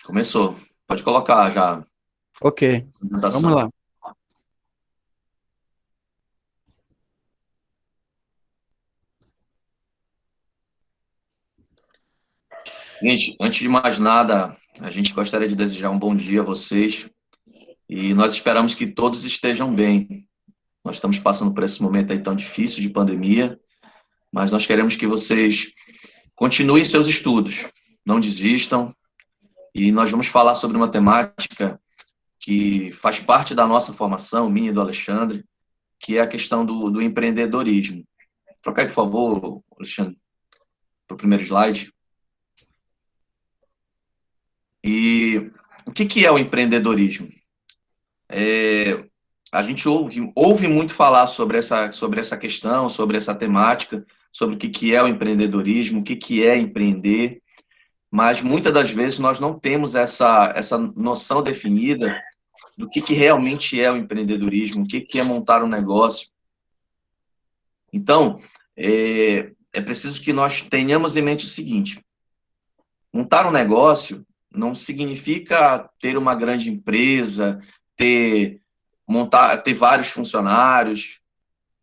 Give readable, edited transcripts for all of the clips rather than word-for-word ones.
Começou. Pode colocar já a Ok, vamos apresentação. lá. Gente, antes de mais nada, a gente gostaria de desejar um bom dia a vocês e nós esperamos que todos estejam bem. Nós estamos passando por esse momento aí tão difícil de pandemia, mas nós queremos que vocês continuem seus estudos, não desistam, e nós vamos falar sobre uma temática que faz parte da nossa formação, minha e do Alexandre, que é a questão do empreendedorismo. Troca aí, por favor, Alexandre, para o primeiro slide. E o que é o empreendedorismo? A gente ouve muito falar sobre essa questão, sobre essa temática, sobre o que é o empreendedorismo, o que é empreender, mas muitas das vezes nós não temos essa noção definida do que realmente é o empreendedorismo, o que é montar um negócio. Então, é preciso que nós tenhamos em mente o seguinte: montar um negócio não significa ter uma grande empresa, ter vários funcionários.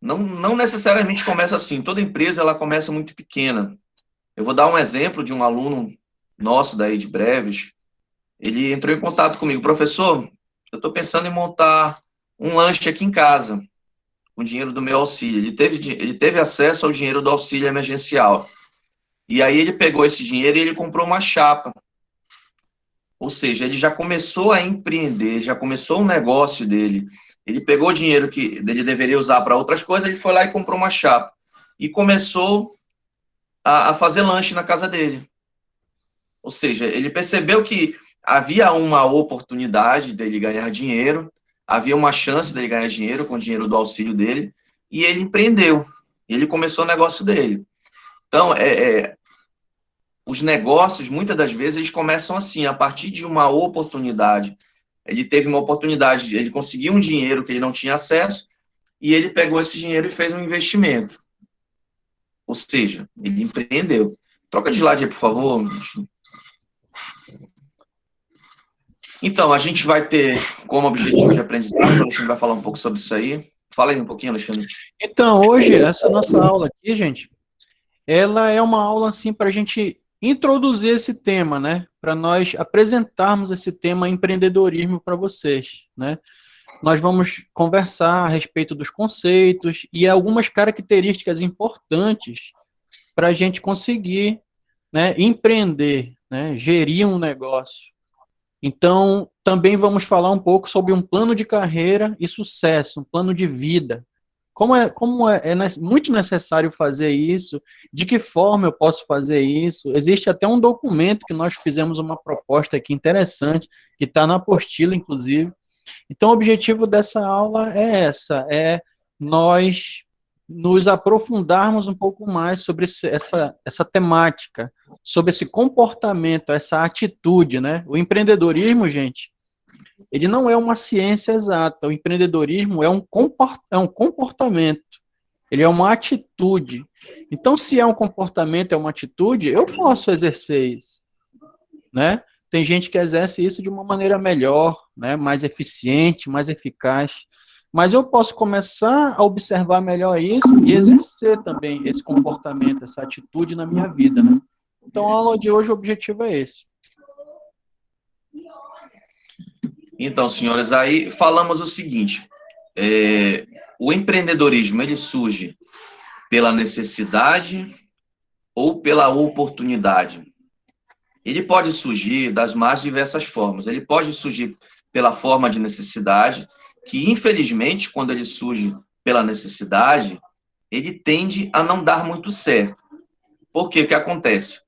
Não necessariamente começa assim. Toda empresa ela começa muito pequena. Eu vou dar um exemplo de um aluno nosso daí de Breves. Ele entrou em contato comigo, professor. Eu estou pensando em montar um lanche aqui em casa com o dinheiro do meu auxílio. Ele teve acesso ao dinheiro do auxílio emergencial. E aí ele pegou esse dinheiro e ele comprou uma chapa. Ou seja, ele já começou a empreender, já começou um negócio dele. Ele pegou o dinheiro que ele deveria usar para outras coisas, ele foi lá e comprou uma chapa. E começou a fazer lanche na casa dele. Ou seja, ele percebeu que havia uma oportunidade dele ganhar dinheiro, havia uma chance dele ganhar dinheiro com o dinheiro do auxílio dele, e ele empreendeu. Ele começou o negócio dele. Então, os negócios, muitas das vezes, eles começam assim, a partir de uma oportunidade. Ele teve uma oportunidade, ele conseguiu um dinheiro que ele não tinha acesso, e ele pegou esse dinheiro e fez um investimento. Ou seja, ele empreendeu. Troca de slide aí, por favor. Então, a gente vai ter como objetivo de aprendizado, o Alexandre vai falar um pouco sobre isso aí. Fala aí um pouquinho, Alexandre. Então, hoje, essa nossa aula aqui, gente, ela é uma aula, assim, para a gente introduzir esse tema, né? Para nós apresentarmos esse tema empreendedorismo para vocês, né? Nós vamos conversar a respeito dos conceitos e algumas características importantes para a gente conseguir, né, empreender, né, gerir um negócio. Então, também vamos falar um pouco sobre um plano de carreira e sucesso, um plano de vida. Muito necessário fazer isso? De que forma eu posso fazer isso? Existe até um documento que nós fizemos uma proposta aqui interessante, que está na apostila, inclusive. Então, o objetivo dessa aula é nós nos aprofundarmos um pouco mais sobre essa temática, sobre esse comportamento, essa atitude, né? O empreendedorismo, gente, ele não é uma ciência exata. O empreendedorismo é um comportamento. Ele é uma atitude. Então, se é um comportamento, é uma atitude, eu posso exercer isso, né? Tem gente que exerce isso de uma maneira melhor, né? Mais eficiente, mais eficaz. Mas eu posso começar a observar melhor isso e exercer também esse comportamento, essa atitude na minha vida, né? Então, a aula de hoje, o objetivo é esse. Então, senhores, aí falamos o seguinte: o empreendedorismo ele surge pela necessidade ou pela oportunidade? Ele pode surgir das mais diversas formas. Ele pode surgir pela forma de necessidade, que infelizmente, quando ele surge pela necessidade, ele tende a não dar muito certo. Por quê? O que acontece?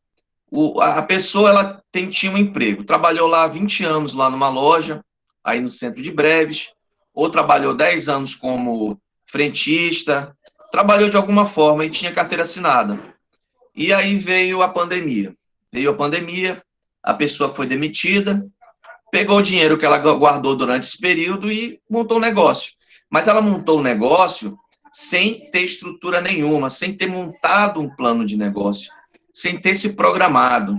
A pessoa tinha um emprego, trabalhou lá 20 anos lá numa loja, aí no centro de Breves, ou trabalhou 10 anos como frentista, trabalhou de alguma forma e tinha carteira assinada. E aí veio a pandemia. Veio a pandemia, a pessoa foi demitida, pegou o dinheiro que ela guardou durante esse período e montou um negócio. Mas ela montou um negócio sem ter estrutura nenhuma, sem ter montado um plano de negócio, sem ter se programado.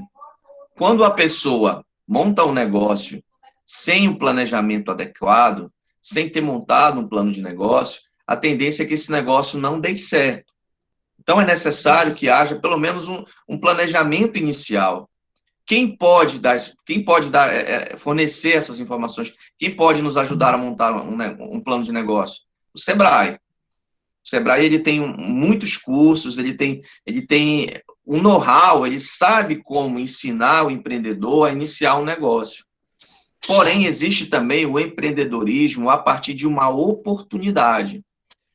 Quando a pessoa monta um negócio sem o planejamento adequado, sem ter montado um plano de negócio, a tendência é que esse negócio não dê certo. Então, é necessário que haja pelo menos um planejamento inicial. Fornecer essas informações? Quem pode nos ajudar a montar um plano de negócio? O Sebrae. O Sebrae, ele tem muitos cursos, ele tem um know-how, ele sabe como ensinar o empreendedor a iniciar um negócio. Porém, existe também o empreendedorismo a partir de uma oportunidade.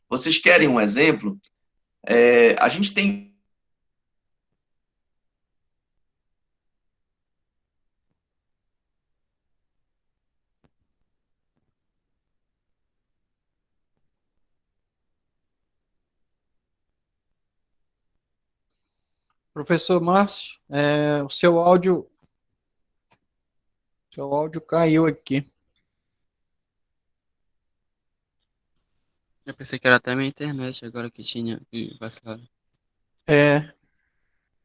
Vocês querem um exemplo? A gente tem... Professor Márcio, o seu áudio caiu aqui. Eu pensei que era até minha internet agora que tinha vacilado.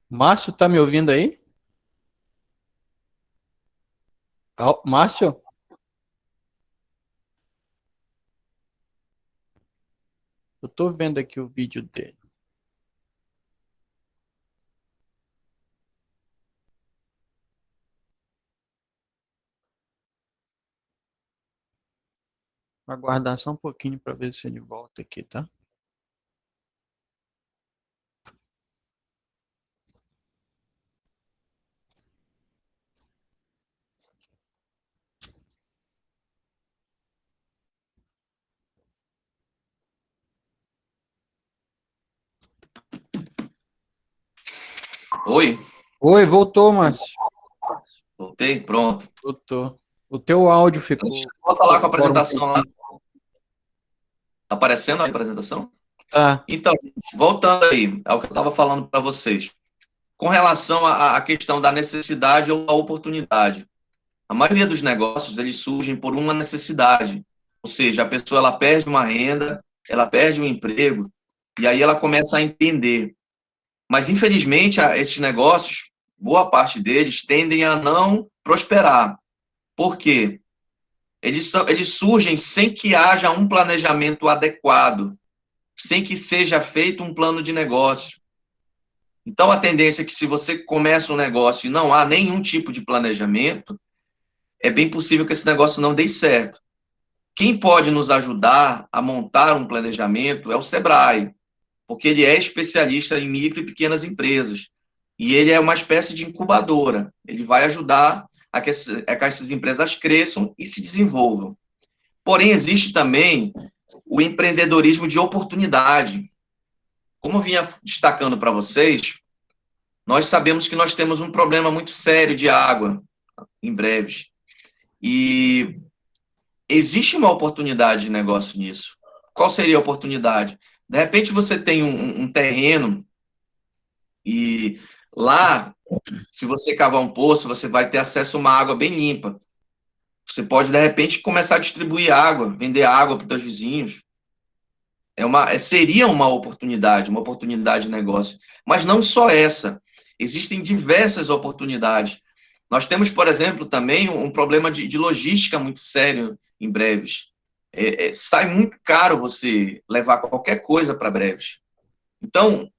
Márcio, tá me ouvindo aí? Márcio? Eu tô vendo aqui o vídeo dele. Vou aguardar só um pouquinho para ver se ele volta aqui, tá? Oi? Oi, voltou, Márcio. Voltei? Pronto. Voltou. O teu áudio ficou... Vou falar com a apresentação lá. Tá aparecendo a apresentação? Tá. Então, gente, voltando aí ao que eu estava falando para vocês. Com relação à questão da necessidade ou da oportunidade. A maioria dos negócios, eles surgem por uma necessidade. Ou seja, a pessoa ela perde uma renda, ela perde um emprego, e aí ela começa a entender. Mas, infelizmente, esses negócios, boa parte deles, tendem a não prosperar. Por quê? Eles surgem sem que haja um planejamento adequado, sem que seja feito um plano de negócio. Então, a tendência é que se você começa um negócio e não há nenhum tipo de planejamento, é bem possível que esse negócio não dê certo. Quem pode nos ajudar a montar um planejamento é o Sebrae, porque ele é especialista em micro e pequenas empresas. E ele é uma espécie de incubadora. Ele vai ajudar a que essas empresas cresçam e se desenvolvam. Porém, existe também o empreendedorismo de oportunidade. Como eu vinha destacando para vocês, nós sabemos que nós temos um problema muito sério de água em Breves. E existe uma oportunidade de negócio nisso. Qual seria a oportunidade? De repente você tem um terreno e lá, se você cavar um poço, você vai ter acesso a uma água bem limpa. Você pode, de repente, começar a distribuir água, vender água para os seus vizinhos. Seria uma oportunidade de negócio. Mas não só essa. Existem diversas oportunidades. Nós temos, por exemplo, também um problema de logística muito sério em Breves. Sai muito caro você levar qualquer coisa para Breves. Então,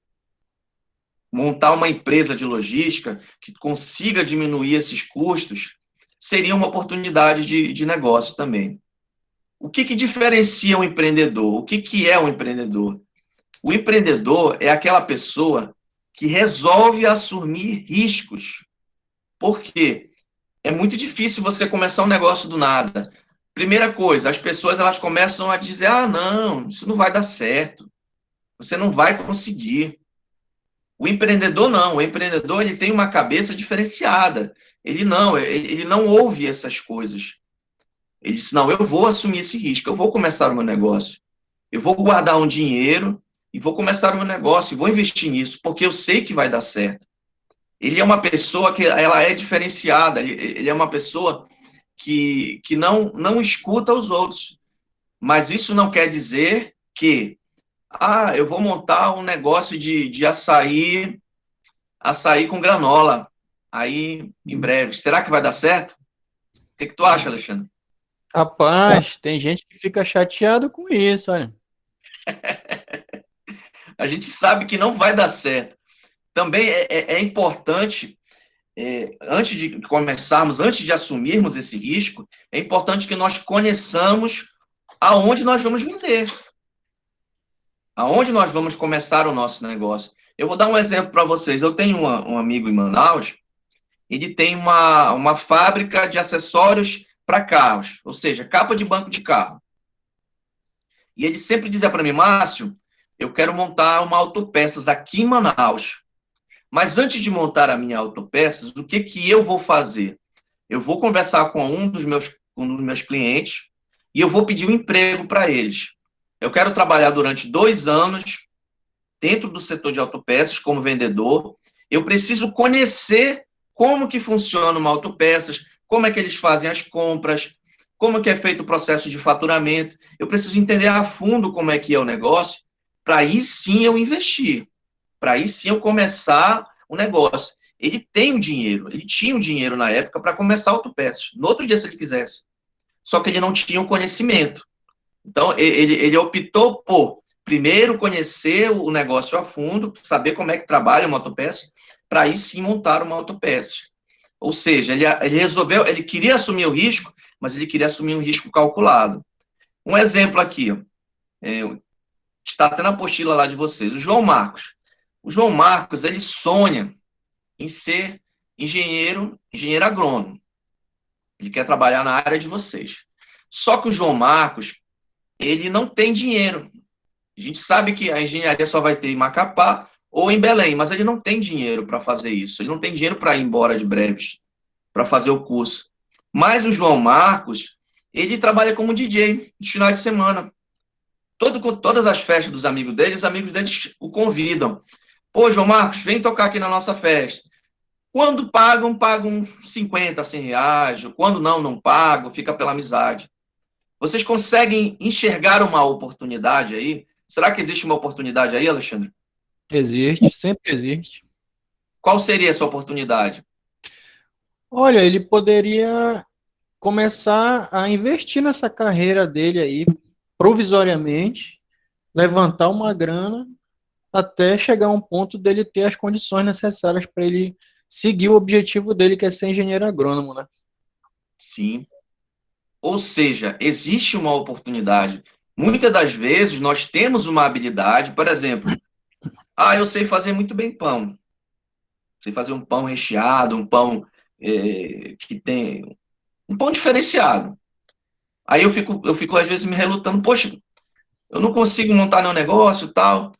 montar uma empresa de logística que consiga diminuir esses custos seria uma oportunidade de negócio também. O que diferencia um empreendedor? O que é um empreendedor? O empreendedor é aquela pessoa que resolve assumir riscos. Por quê? É muito difícil você começar um negócio do nada. Primeira coisa, as pessoas elas começam a dizer: ah, não, isso não vai dar certo. Você não vai conseguir. O empreendedor não. O empreendedor ele tem uma cabeça diferenciada. Ele não ouve essas coisas. Ele diz: não, eu vou assumir esse risco, eu vou começar o meu negócio. Eu vou guardar um dinheiro e vou começar o meu negócio, e vou investir nisso, porque eu sei que vai dar certo. Ele é uma pessoa que ela é diferenciada, ele é uma pessoa que não escuta os outros. Mas isso não quer dizer que, eu vou montar um negócio de açaí com granola. aí em breve. Será que vai dar certo? O que tu acha, Alexandre? Rapaz, tem gente que fica chateado com isso, olha. A gente sabe que não vai dar certo. Também é importante, antes de começarmos, antes de assumirmos esse risco, é importante que nós conheçamos aonde nós vamos vender, aonde nós vamos começar o nosso negócio. Eu vou dar um exemplo para vocês. Eu tenho um amigo em Manaus, ele tem uma fábrica de acessórios para carros, ou seja, capa de banco de carro. E ele sempre dizia para mim, Márcio, eu quero montar uma autopeças aqui em Manaus. Mas antes de montar a minha autopeças, o que eu vou fazer? Eu vou conversar com um dos meus clientes e eu vou pedir um emprego para eles. Eu quero trabalhar durante 2 anos dentro do setor de autopeças como vendedor. Eu preciso conhecer como que funciona uma autopeças, como é que eles fazem as compras, como é que é feito o processo de faturamento. Eu preciso entender a fundo como é que é o negócio, para aí sim eu investir, para aí sim eu começar o negócio. Ele tem o dinheiro, ele tinha o dinheiro na época para começar a autopeças, no outro dia se ele quisesse. Só que ele não tinha o conhecimento. Então, ele optou por, primeiro, conhecer o negócio a fundo, saber como é que trabalha uma autopeça, para aí sim montar uma autopeça. Ou seja, ele resolveu, ele queria assumir o risco, mas ele queria assumir um risco calculado. Um exemplo aqui, está até na apostila lá de vocês, o João Marcos. O João Marcos, ele sonha em ser engenheiro agrônomo. Ele quer trabalhar na área de vocês. Só que o João Marcos, ele não tem dinheiro. A gente sabe que a engenharia só vai ter em Macapá ou em Belém, mas ele não tem dinheiro para fazer isso. Ele não tem dinheiro para ir embora de Breves, para fazer o curso. Mas o João Marcos, ele trabalha como DJ nos finais de semana. Todas as festas dos amigos dele, os amigos deles o convidam. Pô, João Marcos, vem tocar aqui na nossa festa. Quando pagam, pagam 50, 100 reais. Quando não pagam, fica pela amizade. Vocês conseguem enxergar uma oportunidade aí? Será que existe uma oportunidade aí, Alexandre? Existe, sempre existe. Qual seria essa oportunidade? Olha, ele poderia começar a investir nessa carreira dele aí, provisoriamente, levantar uma grana até chegar a um ponto dele ter as condições necessárias para ele seguir o objetivo dele, que é ser engenheiro agrônomo, né? Sim. Ou seja, existe uma oportunidade. Muitas das vezes nós temos uma habilidade, por exemplo, eu sei fazer muito bem pão. Sei fazer um pão recheado, um pão que tem um pão diferenciado. Aí eu fico às vezes me relutando, poxa, eu não consigo montar meu negócio e tal.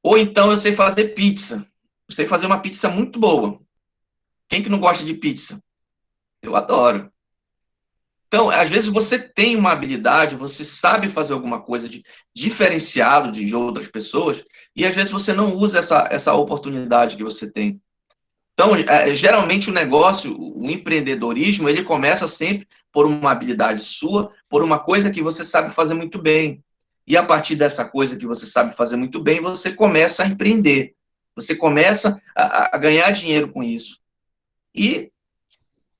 Ou então eu sei fazer pizza. Eu sei fazer uma pizza muito boa. Quem que não gosta de pizza? Eu adoro. Então, às vezes você tem uma habilidade, você sabe fazer alguma coisa de diferenciado de outras pessoas, e às vezes você não usa essa oportunidade que você tem. Então, geralmente o negócio, o empreendedorismo, ele começa sempre por uma habilidade sua, por uma coisa que você sabe fazer muito bem. E a partir dessa coisa que você sabe fazer muito bem, você começa a empreender. Você começa a ganhar dinheiro com isso. E,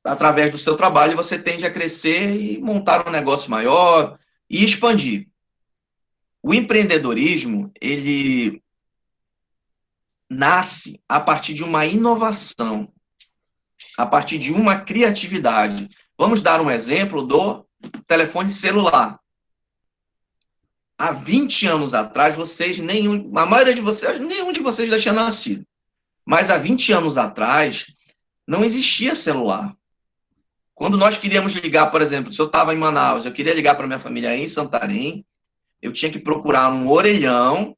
através do seu trabalho, você tende a crescer e montar um negócio maior e expandir. O empreendedorismo, ele nasce a partir de uma inovação, a partir de uma criatividade. Vamos dar um exemplo do telefone celular. Há 20 anos atrás, a maioria de vocês, nenhum de vocês já tinha nascido. Mas há 20 anos atrás, não existia celular. Quando nós queríamos ligar, por exemplo, se eu estava em Manaus, eu queria ligar para minha família em Santarém, eu tinha que procurar um orelhão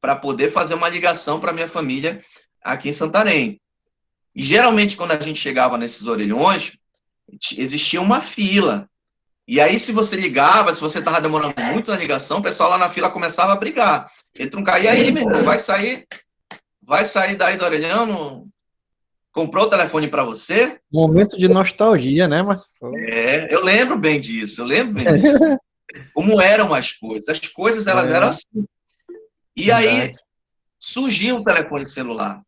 para poder fazer uma ligação para minha família aqui em Santarém. E geralmente, quando a gente chegava nesses orelhões, existia uma fila. E aí, se você ligava, se você estava demorando muito na ligação, o pessoal lá na fila começava a brigar. Entra um cara, e aí, meu irmão, vai sair daí do orelhão? Não... Comprou o telefone para você? Momento de nostalgia, né, mas Eu lembro bem disso, Como eram as coisas. As coisas, elas eram assim. E verdade. aí, surgiu o telefone celular.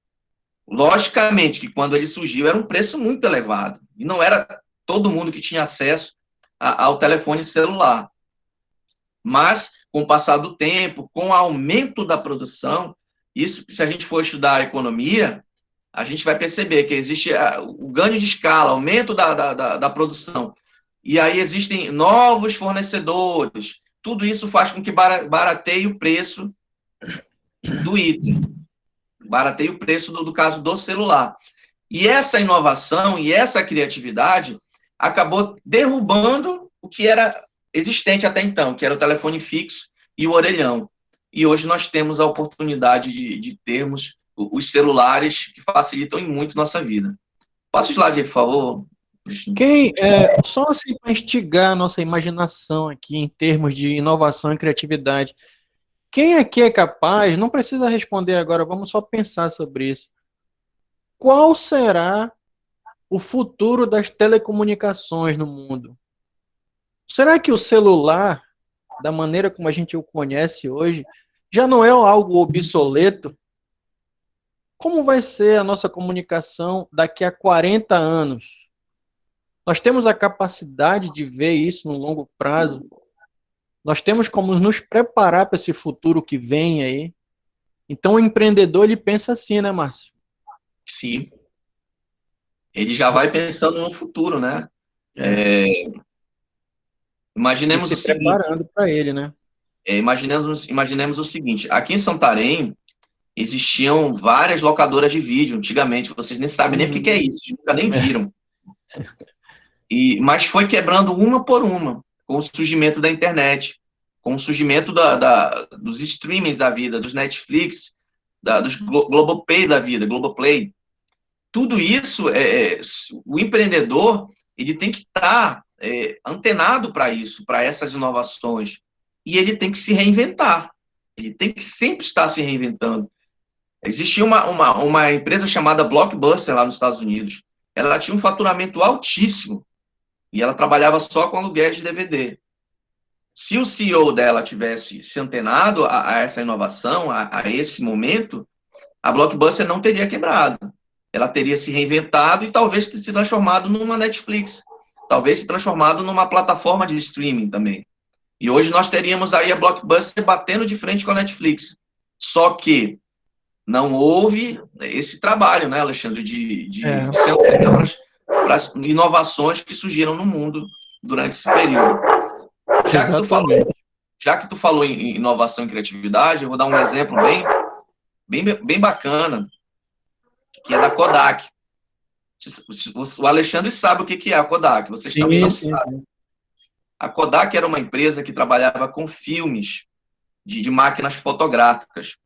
Logicamente que quando ele surgiu era um preço muito elevado, e não era todo mundo que tinha acesso ao telefone celular. Mas, com o passar do tempo, com o aumento da produção, isso, se a gente for estudar a economia, a gente vai perceber que existe o ganho de escala, aumento da produção, e aí existem novos fornecedores, tudo isso faz com que barateie o preço do item, barateie o preço do caso do celular. E essa inovação e essa criatividade acabou derrubando o que era existente até então, que era o telefone fixo e o orelhão. E hoje nós temos a oportunidade de termos os celulares que facilitam muito nossa vida. Passa o slide aí, por favor. Só assim para instigar a nossa imaginação aqui em termos de inovação e criatividade, quem aqui é capaz, não precisa responder agora, vamos só pensar sobre isso. Qual será o futuro das telecomunicações no mundo? Será que o celular, da maneira como a gente o conhece hoje, já não é algo obsoleto? Como vai ser a nossa comunicação daqui a 40 anos? Nós temos a capacidade de ver isso no longo prazo? Nós temos como nos preparar para esse futuro que vem aí? Então, o empreendedor, ele pensa assim, né, Márcio? Sim. Ele já vai pensando no futuro, né? Imaginemos E o se seguinte, preparando para ele, né? imaginemos o seguinte, aqui em Santarém existiam várias locadoras de vídeo antigamente, vocês nem sabem nem o que é isso, nunca nem viram. Mas foi quebrando uma por uma, com o surgimento da internet, com o surgimento dos streamings da vida, dos Netflix, dos Globoplay da vida, Globoplay. Tudo isso, o empreendedor, ele tem que estar antenado para isso, para essas inovações. E ele tem que se reinventar. Ele tem que sempre estar se reinventando. Existia uma empresa chamada Blockbuster lá nos Estados Unidos. Ela tinha um faturamento altíssimo e ela trabalhava só com aluguéis de DVD. Se o CEO dela tivesse se antenado a essa inovação, a esse momento, a Blockbuster não teria quebrado. Ela teria se reinventado e talvez se transformado numa Netflix, talvez se transformado numa plataforma de streaming também. E hoje nós teríamos aí a Blockbuster batendo de frente com a Netflix. Só que não houve esse trabalho, né, Alexandre, de se antenar para as inovações que surgiram no mundo durante esse período. Já que tu falou em inovação e criatividade, eu vou dar um exemplo bem bacana, que é da Kodak. O Alexandre sabe o que é a Kodak, vocês também não sabem. A Kodak era uma empresa que trabalhava com filmes de máquinas fotográficas.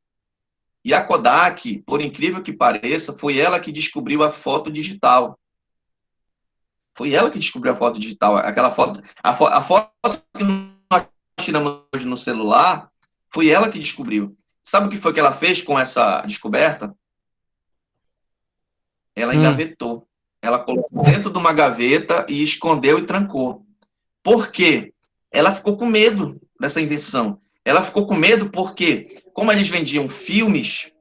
E a Kodak, por incrível que pareça, foi ela que descobriu a foto digital. Foi ela que descobriu a foto digital. Aquela foto, a foto que nós tiramos hoje no celular, foi ela que descobriu. Sabe o que foi que ela fez com essa descoberta? Ela engavetou. Ela colocou dentro de uma gaveta e escondeu e trancou. Por quê? Ela ficou com medo dessa invenção. Ela ficou com medo porque, como eles vendiam filmes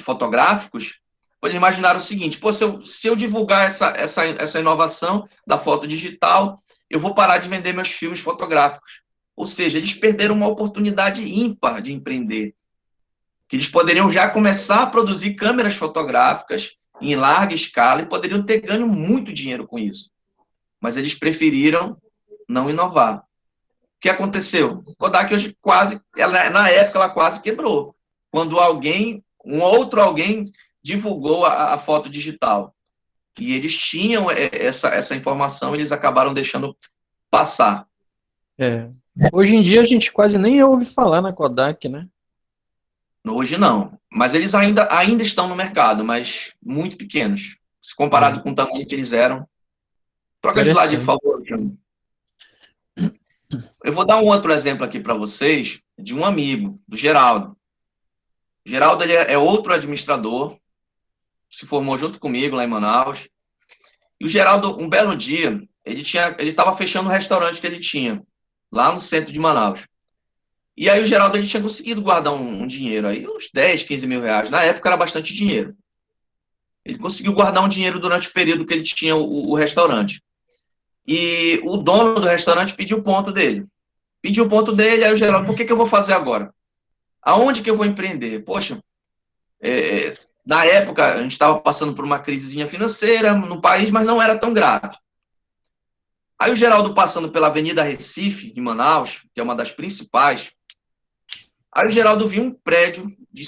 fotográficos, eles imaginaram o seguinte, pô, se eu divulgar essa inovação da foto digital, eu vou parar de vender meus filmes fotográficos. Ou seja, eles perderam uma oportunidade ímpar de empreender. Que eles poderiam já começar a produzir câmeras fotográficas em larga escala e poderiam ter ganho muito dinheiro com isso. Mas eles preferiram não inovar. O que aconteceu? Kodak hoje na época, ela quase quebrou. Quando um outro alguém divulgou a foto digital. E eles tinham essa informação, eles acabaram deixando passar. Hoje em dia a gente quase nem ouve falar na Kodak, né? Hoje não. Mas eles ainda estão no mercado, mas muito pequenos. Se comparado com o tamanho que eles eram. Troca de slide, por favor. Eu vou dar um outro exemplo aqui para vocês de um amigo, do Geraldo. O Geraldo ele é outro administrador, se formou junto comigo lá em Manaus. E o Geraldo, um belo dia, ele estava fechando o restaurante que ele tinha, lá no centro de Manaus. E aí o Geraldo ele tinha conseguido guardar um dinheiro aí, uns 10, 15 mil reais. Na época era bastante dinheiro. Ele conseguiu guardar um dinheiro durante o período que ele tinha o restaurante. E o dono do restaurante pediu o ponto dele. Pediu o ponto dele, aí o Geraldo, por que eu vou fazer agora? Aonde que eu vou empreender? Poxa, na época a gente estava passando por uma crisezinha financeira no país, mas não era tão grave. Aí o Geraldo passando pela Avenida Recife, em Manaus, que é uma das principais, aí o Geraldo viu um prédio de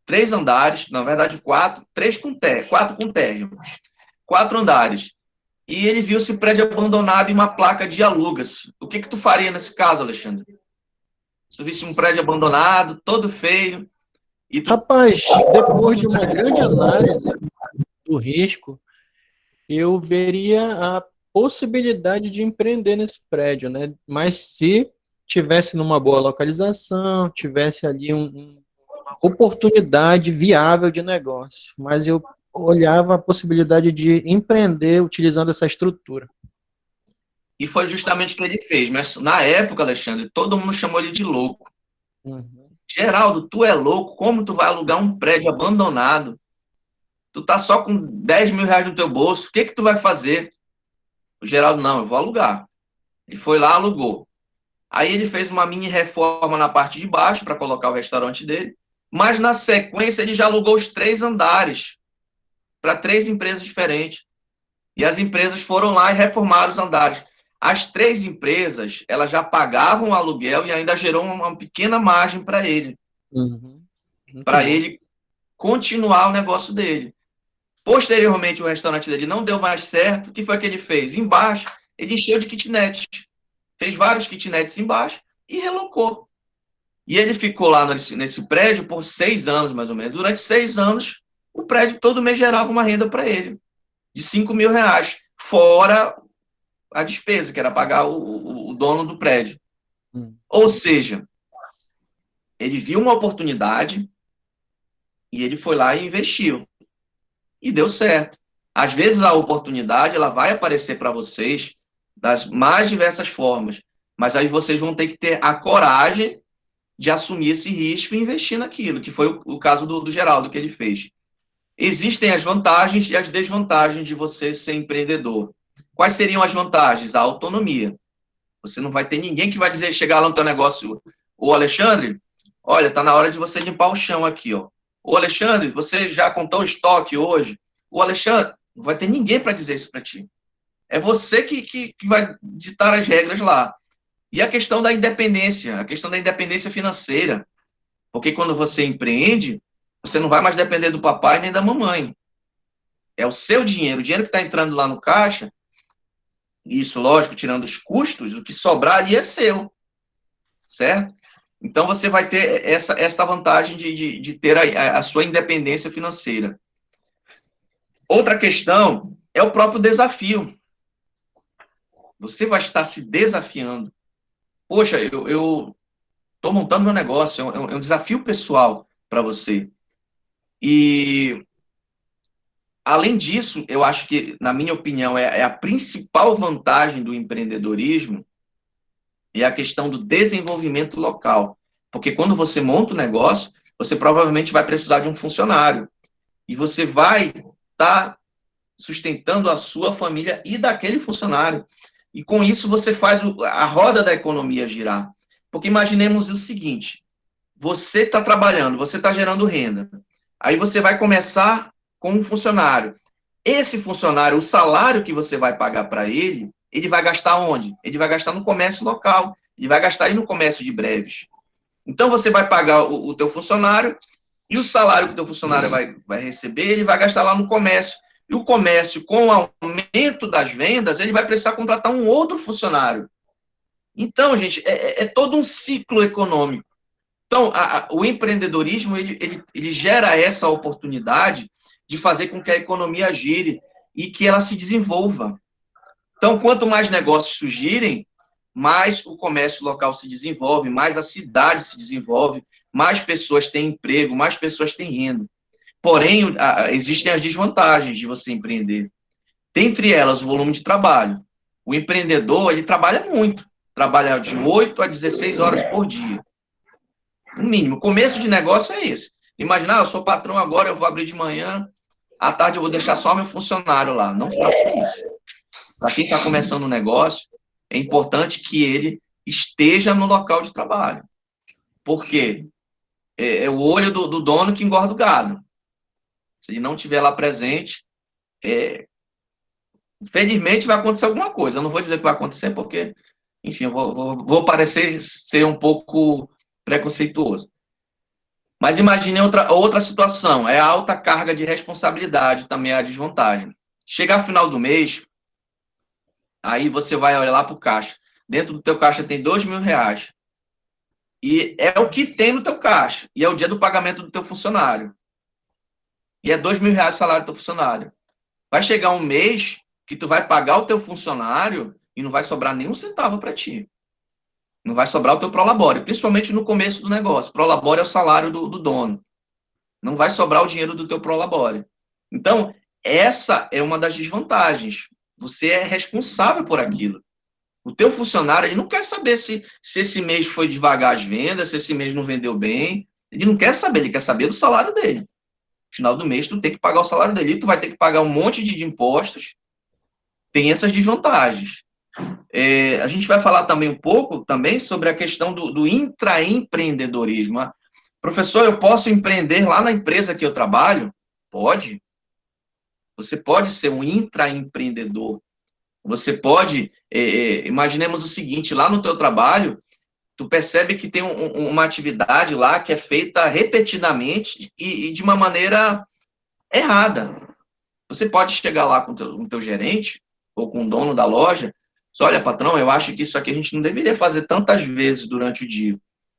3 andares, na verdade 4, 4 com térreo, 4 andares. E ele viu esse prédio abandonado e uma placa de alugas. O que tu faria nesse caso, Alexandre? Se tu visse um prédio abandonado, todo feio, e tu... Rapaz, depois de uma grande análise do risco, eu veria a possibilidade de empreender nesse prédio, né? Mas se tivesse numa boa localização, tivesse ali uma oportunidade viável de negócio. Mas eu olhava a possibilidade de empreender utilizando essa estrutura. E foi justamente o que ele fez. Mas na época, Alexandre, todo mundo chamou ele de louco. Uhum. Geraldo, tu é louco? Como tu vai alugar um prédio abandonado? Tu tá só com 10 mil reais no teu bolso, o que tu vai fazer? O Geraldo, não, eu vou alugar. Ele foi lá, alugou. Aí ele fez uma mini reforma na parte de baixo para colocar o restaurante dele, mas na sequência ele já alugou os 3 andares para 3 empresas diferentes. E as empresas foram lá e reformaram os andares. As 3 empresas, elas já pagavam o aluguel e ainda gerou uma pequena margem para ele, Uhum. para ele continuar o negócio dele. Posteriormente, o restaurante dele não deu mais certo. O que foi que ele fez? Embaixo, ele encheu de kitnets. Fez vários kitnets embaixo e relocou. E ele ficou lá nesse prédio por 6 anos, mais ou menos. Durante 6 anos, o prédio todo mês gerava uma renda para ele, de 5 mil reais, fora a despesa, que era pagar o dono do prédio. Ou seja, ele viu uma oportunidade e ele foi lá e investiu. E deu certo. Às vezes a oportunidade ela vai aparecer para vocês das mais diversas formas, mas aí vocês vão ter que ter a coragem de assumir esse risco e investir naquilo, que foi o caso do Geraldo que ele fez. Existem as vantagens e as desvantagens de você ser empreendedor. Quais seriam as vantagens? A autonomia. Você não vai ter ninguém que vai dizer, chegar lá no teu negócio, ô Alexandre, olha, tá na hora de você limpar o chão aqui, ó. Ô Alexandre, você já contou o estoque hoje? Ô Alexandre, não vai ter ninguém para dizer isso para ti. É você que vai ditar as regras lá. E a questão da independência financeira. Porque quando você empreende, você não vai mais depender do papai nem da mamãe. É o seu dinheiro, o dinheiro que está entrando lá no caixa, isso, lógico, tirando os custos, o que sobrar ali é seu, certo? Então, você vai ter essa vantagem de ter a sua independência financeira. Outra questão é o próprio desafio. Você vai estar se desafiando. Poxa, eu estou montando meu negócio, é um desafio pessoal para você. E, além disso, eu acho que, na minha opinião, é a principal vantagem do empreendedorismo é a questão do desenvolvimento local. Porque quando você monta um negócio, você provavelmente vai precisar de um funcionário. E você vai estar sustentando a sua família e daquele funcionário. E com isso você faz a roda da economia girar. Porque imaginemos o seguinte, você está trabalhando, você está gerando renda. Aí você vai começar com um funcionário. Esse funcionário, o salário que você vai pagar para ele vai gastar onde? Ele vai gastar no comércio local, ele vai gastar aí no comércio de Breves. Então você vai pagar o teu funcionário e o salário que o teu funcionário vai receber, ele vai gastar lá no comércio. E o comércio, com o aumento das vendas, ele vai precisar contratar um outro funcionário. Então, gente, é todo um ciclo econômico. Então, o empreendedorismo, ele gera essa oportunidade de fazer com que a economia gire e que ela se desenvolva. Então, quanto mais negócios surgirem, mais o comércio local se desenvolve, mais a cidade se desenvolve, mais pessoas têm emprego, mais pessoas têm renda. Porém, existem as desvantagens de você empreender. Dentre elas, o volume de trabalho. O empreendedor, ele trabalha muito. Trabalha de 8 a 16 horas por dia. No mínimo. O começo de negócio é esse. Imaginar, eu sou patrão agora, eu vou abrir de manhã, À tarde eu vou deixar só meu funcionário lá. Não faça isso. Para quem está começando um negócio, é importante que ele esteja no local de trabalho. Por quê? É o olho do dono que engorda o gado. Se ele não estiver lá presente, infelizmente vai acontecer alguma coisa. Eu não vou dizer que vai acontecer porque, enfim, eu vou parecer ser um pouco preconceituoso. Mas imagine outra situação, é a alta carga de responsabilidade, também é a desvantagem. Chegar ao final do mês, aí você vai olhar lá para o caixa. Dentro do teu caixa tem R$ 2.000. E é o que tem no teu caixa. E é o dia do pagamento do teu funcionário. E é R$ 2.000 o salário do teu funcionário. Vai chegar um mês que tu vai pagar o teu funcionário e não vai sobrar nenhum centavo para ti. Não vai sobrar o teu prolabore, principalmente no começo do negócio. Prolabore é o salário do dono. Não vai sobrar o dinheiro do teu prolabore. Então, essa é uma das desvantagens. Você é responsável por aquilo. O teu funcionário, ele não quer saber se esse mês foi devagar as vendas, se esse mês não vendeu bem. Ele não quer saber, ele quer saber do salário dele. No final do mês, tu tem que pagar o salário dele, e tu vai ter que pagar um monte de impostos. Tem essas desvantagens. A gente vai falar também um pouco também sobre a questão do intraempreendedorismo. Professor, eu posso empreender lá na empresa que eu trabalho? Pode. Você pode ser um intraempreendedor. Você pode, imaginemos o seguinte, lá no teu trabalho, tu percebe que tem uma atividade lá que é feita repetidamente e de uma maneira errada. Você pode chegar lá com o teu gerente ou com o dono da loja, só, olha, patrão, eu acho que isso aqui a gente não deveria fazer tantas vezes durante o dia.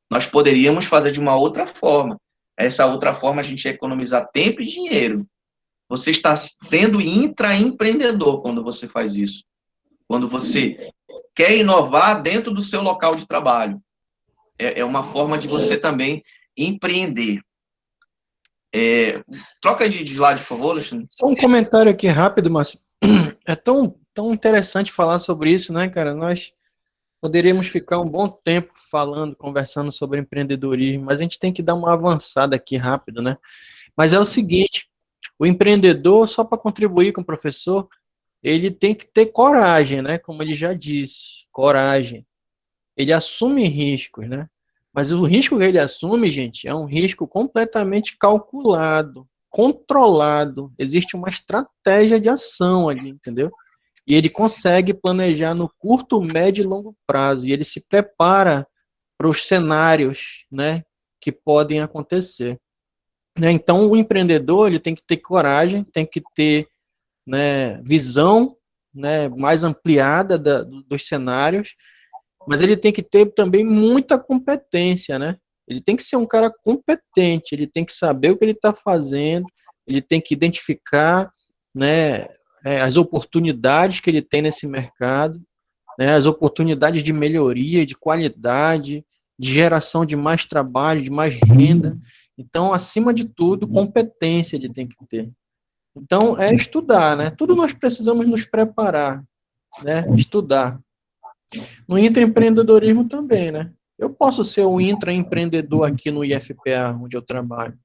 Nós poderíamos fazer de uma outra forma. Essa outra forma a gente ia economizar tempo e dinheiro. Você está sendo intraempreendedor quando você faz isso. Quando você quer inovar dentro do seu local de trabalho. É uma forma de você também empreender. Troca de slide, por favor, Alexandre. Só um comentário aqui rápido, Márcio. É tão interessante falar sobre isso, né, cara? Nós poderíamos ficar um bom tempo falando, conversando sobre empreendedorismo, mas a gente tem que dar uma avançada aqui rápido, né? Mas é o seguinte, o empreendedor, só para contribuir com o professor, ele tem que ter coragem, né? Como ele já disse, coragem. Ele assume riscos, né? Mas o risco que ele assume, gente, é um risco completamente calculado, controlado. Existe uma estratégia de ação ali, entendeu? E ele consegue planejar no curto, médio e longo prazo. E ele se prepara para os cenários, né, que podem acontecer. Né? Então, o empreendedor ele tem que ter coragem, tem que ter, né, visão, né, mais ampliada dos cenários, mas ele tem que ter também muita competência, né? Ele tem que ser um cara competente, ele tem que saber o que ele está fazendo, ele tem que identificar, né, as oportunidades que ele tem nesse mercado, né, as oportunidades de melhoria, de qualidade, de geração de mais trabalho, de mais renda. Então, acima de tudo, competência ele tem que ter. Então, é estudar, né? Tudo nós precisamos nos preparar, né? Estudar. No intraempreendedorismo também, né? Eu posso ser um intraempreendedor aqui no IFPA, onde eu trabalho,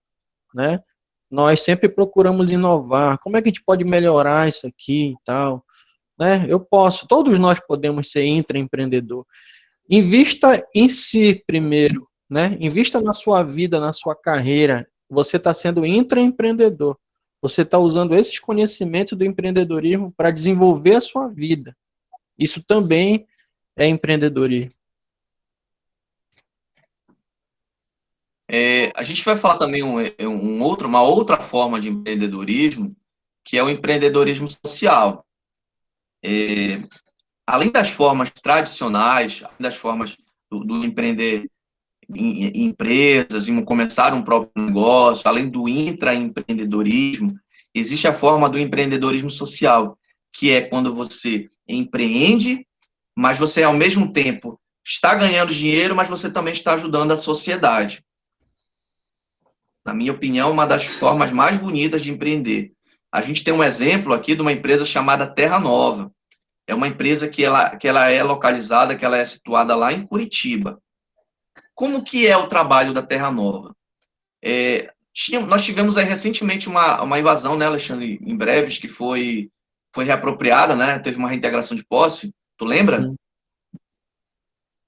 né? Nós sempre procuramos inovar. Como é que a gente pode melhorar isso aqui e tal, né? Eu posso, todos nós podemos ser intraempreendedor. Invista em si primeiro, né? Invista na sua vida, na sua carreira. Você está sendo intraempreendedor. Você está usando esses conhecimentos do empreendedorismo para desenvolver a sua vida. Isso também é empreendedorismo. A gente vai falar também uma outra forma de empreendedorismo, que é o empreendedorismo social. Além das formas tradicionais, além das formas do empreender em empresas, em começar um próprio negócio, além do intraempreendedorismo, existe a forma do empreendedorismo social, que é quando você empreende, mas você, ao mesmo tempo, está ganhando dinheiro, mas você também está ajudando a sociedade. Na minha opinião, uma das formas mais bonitas de empreender. A gente tem um exemplo aqui de uma empresa chamada Terra Nova. É uma empresa que ela é localizada, que ela é situada lá em Curitiba. Como que é o trabalho da Terra Nova? Nós tivemos aí recentemente uma invasão, né, Alexandre, em Breves, que foi reapropriada, né? Teve uma reintegração de posse. Tu lembra?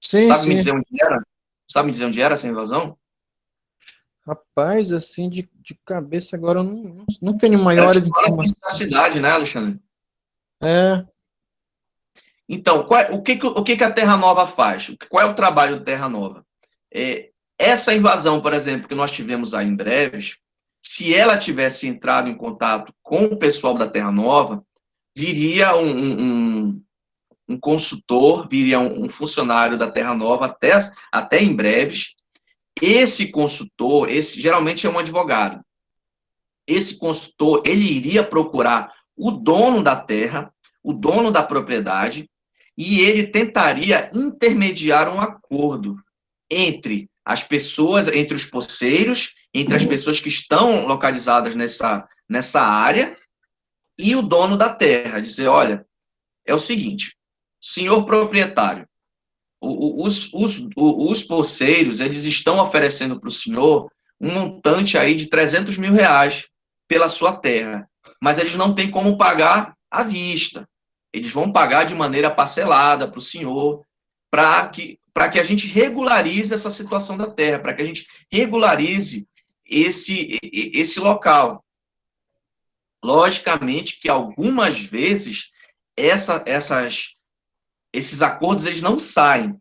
Sim, Sabe me sim. dizer onde era? Sabe me dizer onde era essa invasão? Rapaz, assim, de cabeça agora eu não tenho Era maiores tipo lá no informações. centro da cidade, né, Alexandre? É, Então, o que a Terra Nova faz? Qual é o trabalho da Terra Nova? Essa invasão, por exemplo, que nós tivemos aí em Breves, se ela tivesse entrado em contato com o pessoal da Terra Nova, viria um consultor, viria um funcionário da Terra Nova até em Breves. Esse consultor, esse geralmente é um advogado. Esse consultor, ele iria procurar o dono da terra, o dono da propriedade, e ele tentaria intermediar um acordo entre as pessoas, entre os poceiros, entre as pessoas que estão localizadas nessa área e o dono da terra. Dizer, olha, é o seguinte, senhor proprietário, os poceiros, eles estão oferecendo para o senhor um montante aí de 300 mil reais pela sua terra, mas eles não têm como pagar à vista. Eles vão pagar de maneira parcelada para o senhor, para que a gente regularize essa situação da terra, para que a gente regularize esse local. Logicamente que algumas vezes esses acordos eles não saem.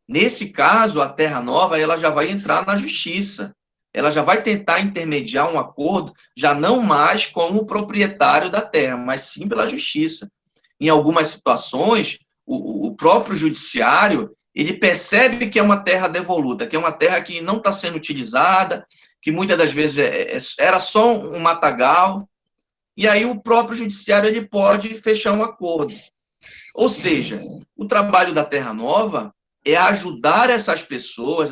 Nesse caso, a Terra Nova ela já vai entrar na justiça. Ela já vai tentar intermediar um acordo, já não mais como o proprietário da terra, mas sim pela justiça. Em algumas situações, o próprio judiciário ele percebe que é uma terra devoluta, que é uma terra que não está sendo utilizada, que muitas das vezes era só um matagal, e aí o próprio judiciário ele pode fechar um acordo. Ou seja, o trabalho da Terra Nova é ajudar essas pessoas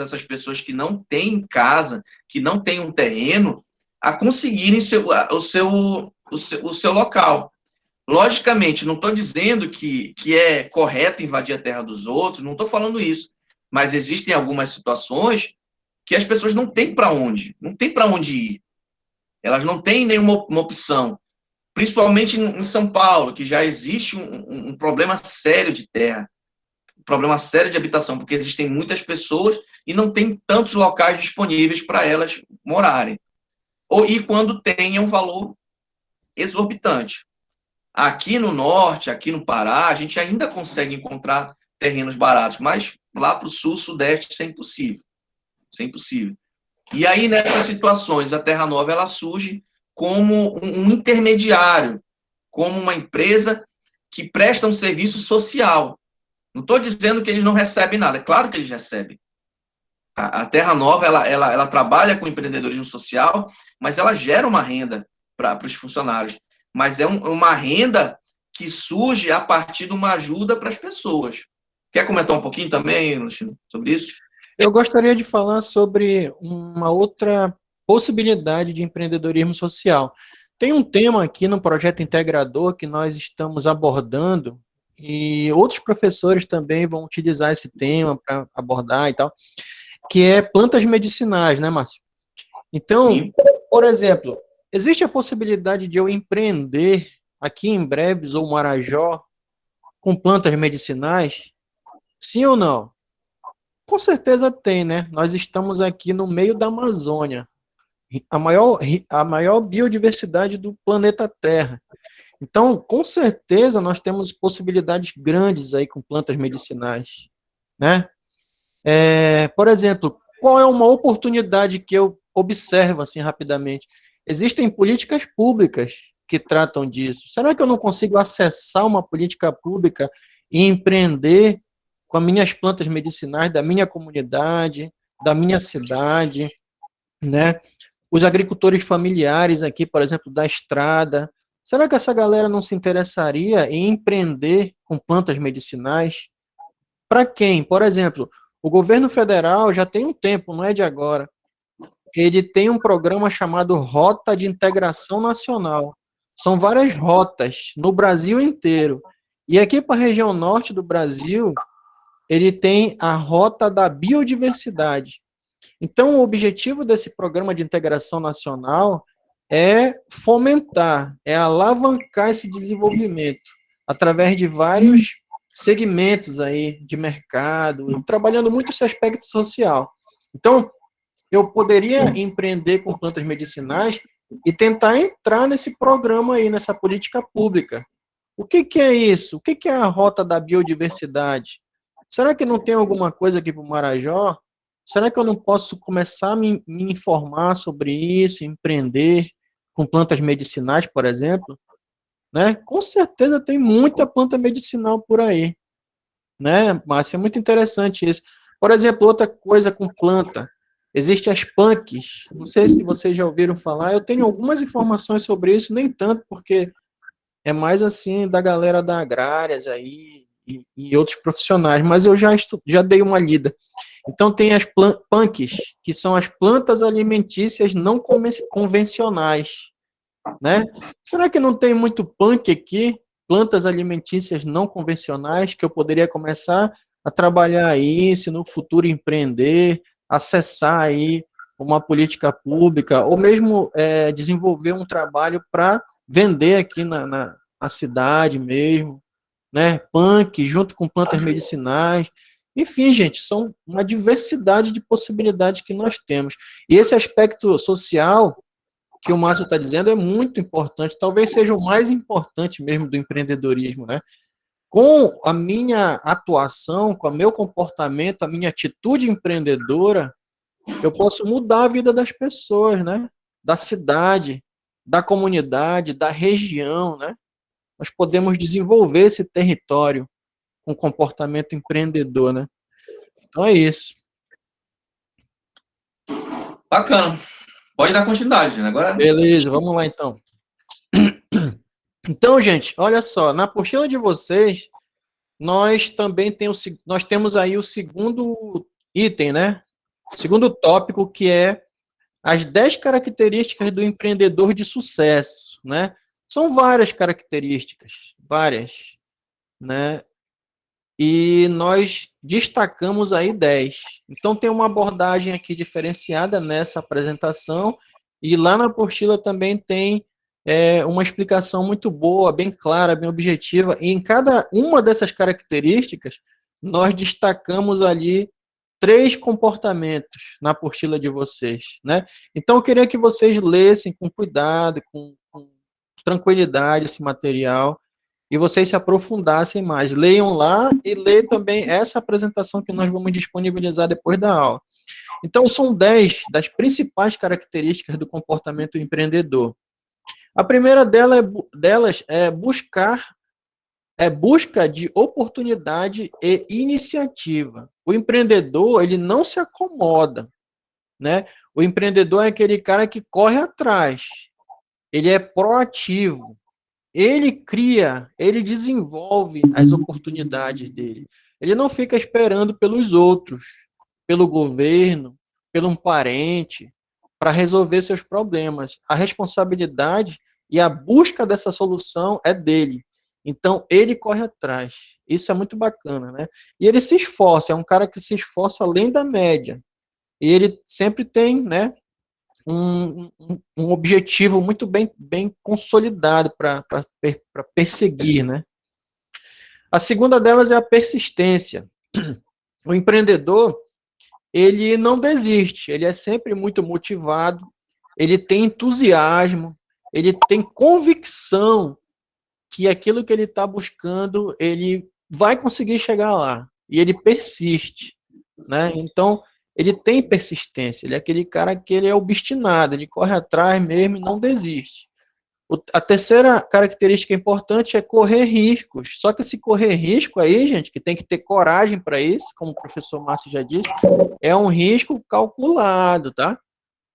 que não têm casa, que não têm um terreno, a conseguirem o seu local. Logicamente, não estou dizendo que é correto invadir a terra dos outros, não estou falando isso. Mas existem algumas situações que as pessoas não têm para onde, não têm para onde ir. Elas não têm nenhuma uma opção. Principalmente em São Paulo, que já existe um problema sério de terra, um problema sério de habitação, porque existem muitas pessoas e não tem tantos locais disponíveis para elas morarem. E quando tem, é um valor exorbitante. Aqui no norte, aqui no Pará, a gente ainda consegue encontrar terrenos baratos, mas lá para o sul, sudeste, isso é impossível. Isso é impossível. E aí, nessas situações, a Terra Nova ela surge como um intermediário, como uma empresa que presta um serviço social. Não estou dizendo que eles não recebem nada, é claro que eles recebem. A Terra Nova ela trabalha com empreendedorismo social, mas ela gera uma renda para os funcionários. Mas é uma renda que surge a partir de uma ajuda para as pessoas. Quer comentar um pouquinho também, Luciano, sobre isso? eu gostaria de falar sobre uma outra possibilidade de empreendedorismo social. Tem um tema aqui no projeto integrador que nós estamos abordando, e outros professores também vão utilizar esse tema para abordar e tal, que é plantas medicinais, né, Márcio? Então, Sim. por exemplo, existe a possibilidade de eu empreender aqui em Breves ou Marajó com plantas medicinais? Sim ou não? Com certeza tem, né? Nós estamos aqui no meio da Amazônia, a maior biodiversidade do planeta Terra. Então, com certeza, nós temos possibilidades grandes aí com plantas medicinais, né? Por exemplo, qual é uma oportunidade que eu observo assim rapidamente? Existem políticas públicas que tratam disso. Será que eu não consigo acessar uma política pública e empreender com as minhas plantas medicinais da minha comunidade, da minha cidade, né? Os agricultores familiares aqui, por exemplo, da estrada. Será que essa galera não se interessaria em empreender com plantas medicinais? Para quem? Por exemplo, o governo federal já tem um tempo, não é de agora. Ele tem um programa chamado Rota de Integração Nacional. São várias rotas no Brasil inteiro. E aqui para a região norte do Brasil, ele tem a Rota da Biodiversidade. Então, o objetivo desse programa de integração nacional é fomentar, é alavancar esse desenvolvimento através de vários segmentos aí de mercado, trabalhando muito esse aspecto social. Então, eu poderia empreender com plantas medicinais e tentar entrar nesse programa aí, nessa política pública. O que que é isso? O que que é a rota da biodiversidade? Será que não tem alguma coisa aqui para o Marajó? Será que eu não posso começar a me informar sobre isso, empreender com plantas medicinais, por exemplo? Né? Com certeza tem muita planta medicinal por aí, né, Márcia? É muito interessante isso. Por exemplo, outra coisa com planta, existem as punks, não sei se vocês já ouviram falar, eu tenho algumas informações sobre isso, nem tanto, porque é mais assim da galera da agrárias aí e outros profissionais, mas eu já dei uma lida. Então tem as punks, que são as plantas alimentícias não convencionais, né? Será que não tem muito punk aqui? Plantas alimentícias não convencionais que eu poderia começar a trabalhar isso, no futuro empreender, acessar aí uma política pública, ou mesmo desenvolver um trabalho para vender aqui na cidade mesmo, né? Punk junto com plantas medicinais. Enfim, gente, são uma diversidade de possibilidades que nós temos. E esse aspecto social que o Márcio está dizendo é muito importante, talvez seja o mais importante mesmo do empreendedorismo, né? Com a minha atuação, com o meu comportamento, a minha atitude empreendedora, eu posso mudar a vida das pessoas, né? Da cidade, da comunidade, da região, né? Nós podemos desenvolver esse território com comportamento empreendedor, né? Então é isso. Bacana. Pode dar continuidade, né? Agora. Beleza, vamos lá então. Então, gente, olha só, na apostila de vocês, nós também nós temos aí o segundo item, né? O segundo tópico, que é as 10 características do empreendedor de sucesso, né? São várias características, várias, né? E nós destacamos aí 10. Então tem uma abordagem aqui diferenciada nessa apresentação, e lá na apostila também tem uma explicação muito boa, bem clara, bem objetiva, e em cada uma dessas características, nós destacamos ali 3 comportamentos na apostila de vocês, né? Então eu queria que vocês lessem com cuidado, com tranquilidade esse material, e vocês se aprofundassem mais. Leiam lá e leiam também essa apresentação que nós vamos disponibilizar depois da aula. Então, são 10 das principais características do comportamento empreendedor. A primeira delas é busca de oportunidade e iniciativa. O empreendedor, ele não se acomoda, né? O empreendedor é aquele cara que corre atrás, ele é proativo, ele cria, ele desenvolve as oportunidades dele. Ele não fica esperando pelos outros, pelo governo, por um parente, para resolver seus problemas. A responsabilidade e a busca dessa solução é dele. Então, ele corre atrás. Isso é muito bacana, né? E ele se esforça, é um cara que se esforça além da média. E ele sempre tem, né, um objetivo muito bem consolidado para perseguir, né? A segunda delas é a persistência. O empreendedor, ele não desiste, ele é sempre muito motivado, ele tem entusiasmo, ele tem convicção que aquilo que ele está buscando, ele vai conseguir chegar lá, e ele persiste, né? Então, ele tem persistência, ele é aquele cara que ele é obstinado, ele corre atrás mesmo e não desiste. A terceira característica importante é correr riscos. Só que esse correr risco aí, gente, que tem que ter coragem para isso, como o professor Márcio já disse, é um risco calculado, tá?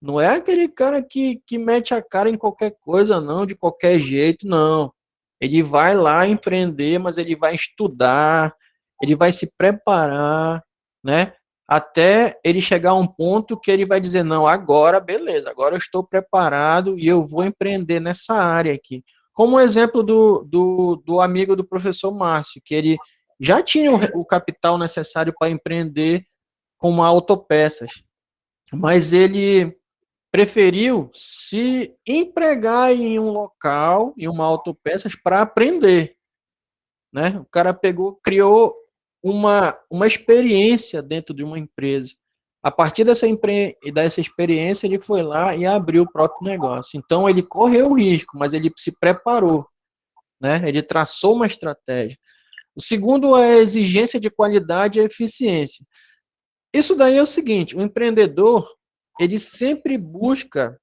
Não é aquele cara que mete a cara em qualquer coisa, não, de qualquer jeito, não. Ele vai lá empreender, mas ele vai estudar, ele vai se preparar, né? Até ele chegar a um ponto que ele vai dizer, não, agora, beleza, agora eu estou preparado e eu vou empreender nessa área aqui. Como o exemplo do amigo do professor Márcio, que ele já tinha o capital necessário para empreender com uma autopeças. mas ele preferiu se empregar em um local, em uma autopeças, para aprender, né? O cara pegou, criou uma experiência dentro de uma empresa. A partir dessa experiência, ele foi lá e abriu o próprio negócio. Então, ele correu o risco, mas ele se preparou, né? Ele traçou uma estratégia. O segundo é a exigência de qualidade e eficiência. Isso daí é o seguinte, o empreendedor, ele sempre busca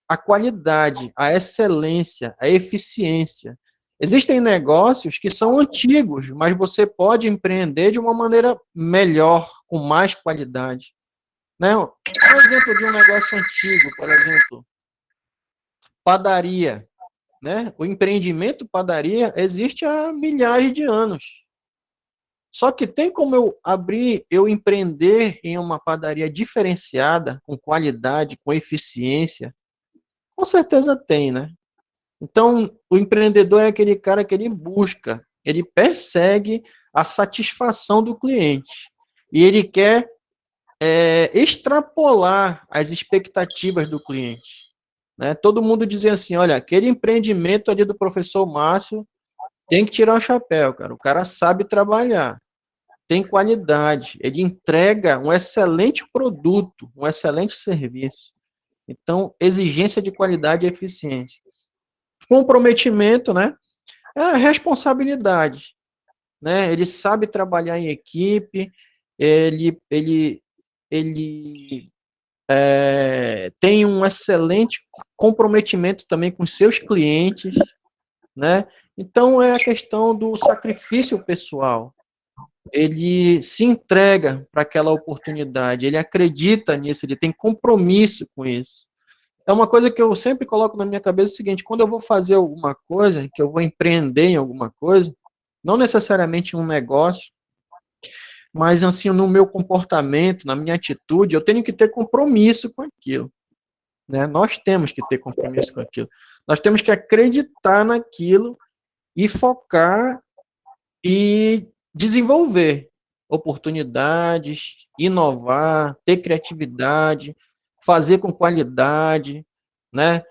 a qualidade, a excelência, a eficiência. Existem negócios que são antigos, mas você pode empreender de uma maneira melhor, com mais qualidade. Né? Um exemplo de um negócio antigo, por exemplo, padaria. Né? O empreendimento padaria existe há milhares de anos. Só que tem como eu empreender em uma padaria diferenciada, com qualidade, com eficiência? Com certeza tem, né? Então, o empreendedor é aquele cara que ele busca, ele persegue a satisfação do cliente. E ele quer extrapolar as expectativas do cliente. Né? Todo mundo dizia assim, olha, aquele empreendimento ali do professor Márcio tem que tirar o chapéu, cara. O cara sabe trabalhar, tem qualidade, ele entrega um excelente produto, um excelente serviço. Então, exigência de qualidade e eficiência. Comprometimento, né? É a responsabilidade, né? Ele sabe trabalhar em equipe, ele tem um excelente comprometimento também com seus clientes, né? Então, é a questão do sacrifício pessoal. Ele se entrega para aquela oportunidade, ele acredita nisso, ele tem compromisso com isso. É uma coisa que eu sempre coloco na minha cabeça o seguinte, quando eu vou fazer alguma coisa, que eu vou empreender em alguma coisa, não necessariamente um negócio, mas assim, no meu comportamento, na minha atitude, eu tenho que ter compromisso com aquilo. Né? Nós temos que ter compromisso com aquilo. Nós temos que acreditar naquilo e focar e desenvolver oportunidades, inovar, ter criatividade, fazer com qualidade, né?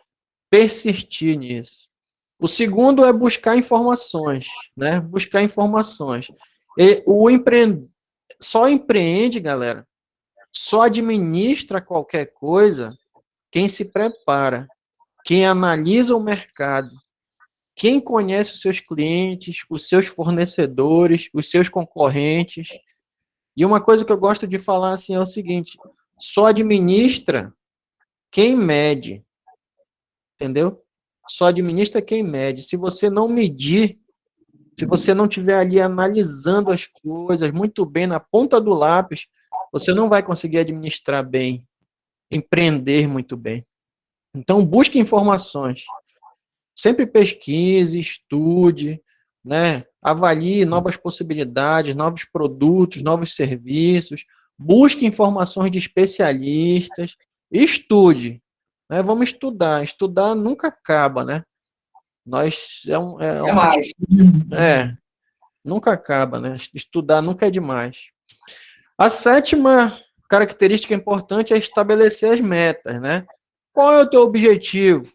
Persistir nisso. O segundo é buscar informações, né? Buscar informações. Só empreende, galera, só administra qualquer coisa quem se prepara, quem analisa o mercado, quem conhece os seus clientes, os seus fornecedores, os seus concorrentes. E uma coisa que eu gosto de falar assim é o seguinte, só administra quem mede, entendeu? Só administra quem mede. Se você não medir, se você não estiver ali analisando as coisas muito bem na ponta do lápis, você não vai conseguir administrar bem, empreender muito bem. Então, busque informações. Sempre pesquise, estude, né? Avalie novas possibilidades, novos produtos, novos serviços. Busque informações de especialistas. Estude. Né? Vamos estudar. Estudar nunca acaba, né? Nunca acaba, né? Estudar nunca é demais. A sétima característica importante é estabelecer as metas, né? Qual é o teu objetivo,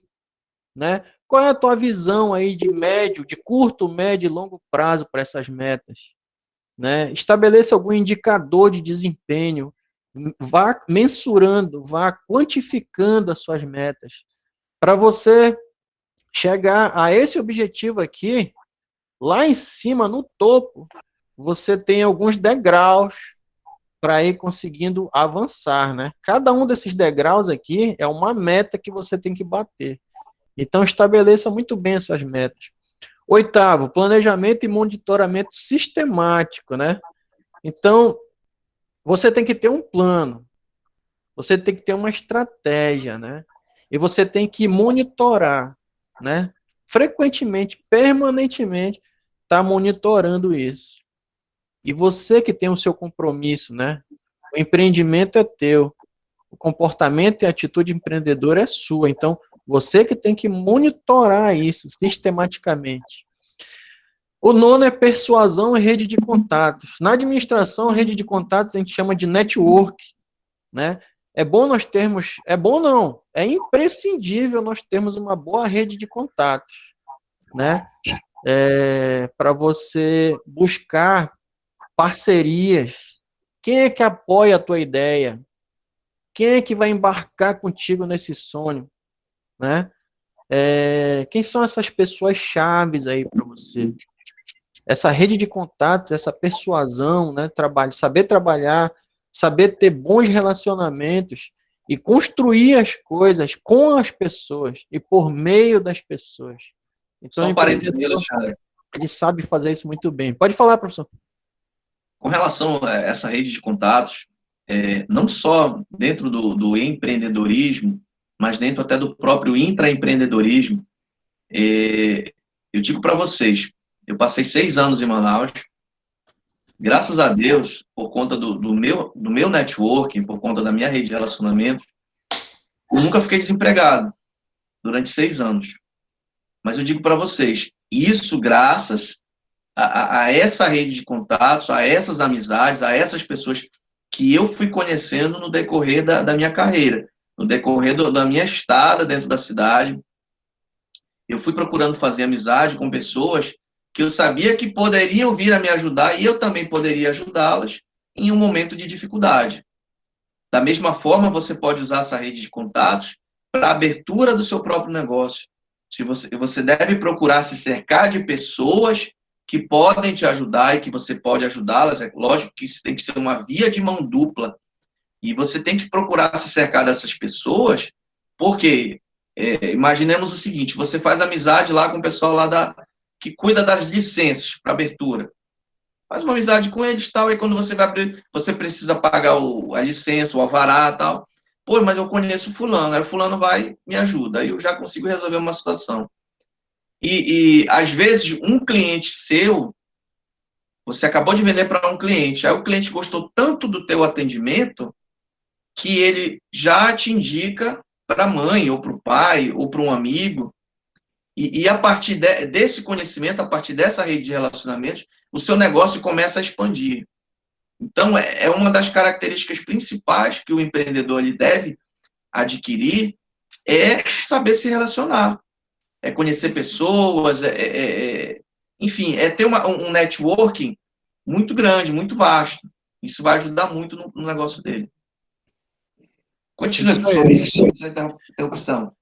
né? Qual é a tua visão aí de médio, de curto, médio e longo prazo para essas metas, né? Estabeleça algum indicador de desempenho, vá mensurando, vá quantificando as suas metas, para você chegar a esse objetivo aqui, lá em cima, no topo, você tem alguns degraus para ir conseguindo avançar, né? Cada um desses degraus aqui é uma meta que você tem que bater. Então, estabeleça muito bem as suas metas. Oitavo, planejamento e monitoramento sistemático, né? Então, você tem que ter um plano, você tem que ter uma estratégia, né? E você tem que monitorar, né? Frequentemente, permanentemente, tá monitorando isso. E você que tem o seu compromisso, né? O empreendimento é teu. O comportamento e a atitude empreendedora é sua. Então, você que tem que monitorar isso sistematicamente. O nono é persuasão e rede de contatos. Na administração, rede de contatos a gente chama de network, né? É bom nós termos, é bom não, é imprescindível nós termos uma boa rede de contatos, né? Para você buscar parcerias. Quem é que apoia a tua ideia? Quem é que vai embarcar contigo nesse sonho, né? Quem são essas pessoas chaves aí para você? Essa rede de contatos, essa persuasão, né? Saber trabalhar, saber ter bons relacionamentos e construir as coisas com as pessoas e por meio das pessoas. Então, Só o um parênteses, empreendedor, Alexandre. ele sabe fazer isso muito bem. Pode falar, professor. Com relação a essa rede de contatos, não só dentro do empreendedorismo, mas dentro até do próprio intraempreendedorismo, eu digo para vocês, eu passei 6 anos em Manaus, graças a Deus, por conta do meu networking, por conta da minha rede de relacionamento, eu nunca fiquei desempregado durante 6 anos. Mas eu digo para vocês, isso graças a essa rede de contatos, a essas amizades, a essas pessoas que eu fui conhecendo no decorrer da minha carreira, no decorrer da minha estada dentro da cidade. Eu fui procurando fazer amizade com pessoas que eu sabia que poderiam vir a me ajudar e eu também poderia ajudá-las em um momento de dificuldade. Da mesma forma, você pode usar essa rede de contatos para a abertura do seu próprio negócio. Se você deve procurar se cercar de pessoas que podem te ajudar e que você pode ajudá-las. É lógico que isso tem que ser uma via de mão dupla. E você tem que procurar se cercar dessas pessoas, porque imaginemos o seguinte: você faz amizade lá com o pessoal lá que cuida das licenças para abertura. Faz uma amizade com eles, tal, e quando você vai abrir, você precisa pagar a licença, o alvará, tal. Pô, mas eu conheço fulano, aí o fulano vai, me ajuda, aí eu já consigo resolver uma situação. Às vezes, um cliente seu, você acabou de vender para um cliente, aí o cliente gostou tanto do teu atendimento, que ele já te indica para a mãe, ou para o pai, ou para um amigo, e a partir desse conhecimento, a partir dessa rede de relacionamentos, o seu negócio começa a expandir. Então, é uma das características principais que o empreendedor ele deve adquirir, é saber se relacionar, é conhecer pessoas, enfim, é ter um networking muito grande, muito vasto. Isso vai ajudar muito no negócio dele. Continue, professor, essa interrupção.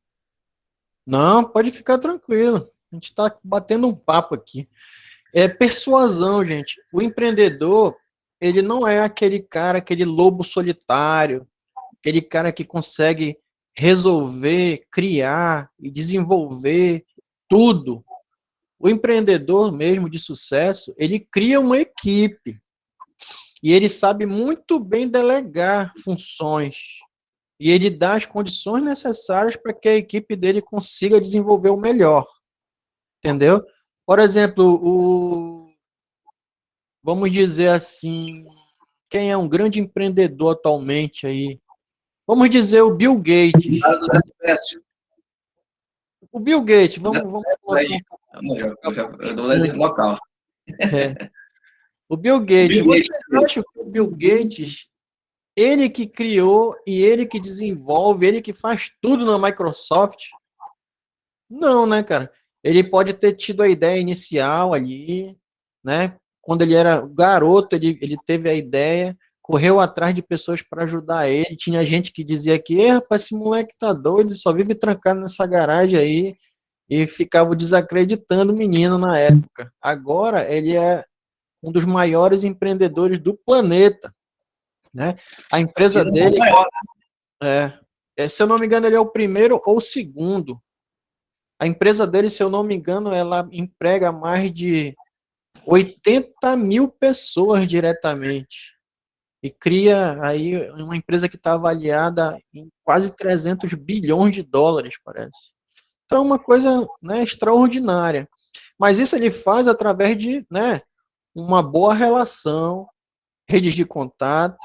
Não, pode ficar tranquilo. A gente está batendo um papo aqui. É persuasão, gente. O empreendedor, ele não é aquele cara, aquele lobo solitário, aquele cara que consegue resolver, criar e desenvolver tudo. O empreendedor mesmo de sucesso, ele cria uma equipe e ele sabe muito bem delegar funções. E ele dá as condições necessárias para que a equipe dele consiga desenvolver o melhor. Entendeu? Por exemplo, vamos dizer assim, quem é um grande empreendedor atualmente aí? Vamos dizer o Bill Gates. O Bill Gates, vamos colocar eu dou um exemplo local. O Bill Gates, você acha que o Bill Gates, ele que criou e ele que desenvolve, ele que faz tudo na Microsoft? Não, né, cara? Ele pode ter tido a ideia inicial ali, né? Quando ele era garoto, ele teve a ideia, correu atrás de pessoas para ajudar ele. Tinha gente que dizia que, rapaz, esse moleque tá doido, só vive trancado nessa garagem aí, e ficava desacreditando o menino na época. Agora, ele é um dos maiores empreendedores do planeta, né? A empresa dele, se eu não me engano, ele é o primeiro ou o segundo. A empresa dele, se eu não me engano, ela emprega mais de 80 mil pessoas diretamente. E cria aí uma empresa que está avaliada em quase 300 bilhões de dólares, parece. Então, é uma coisa, né, extraordinária. Mas isso ele faz através de, né, uma boa relação, redes de contato,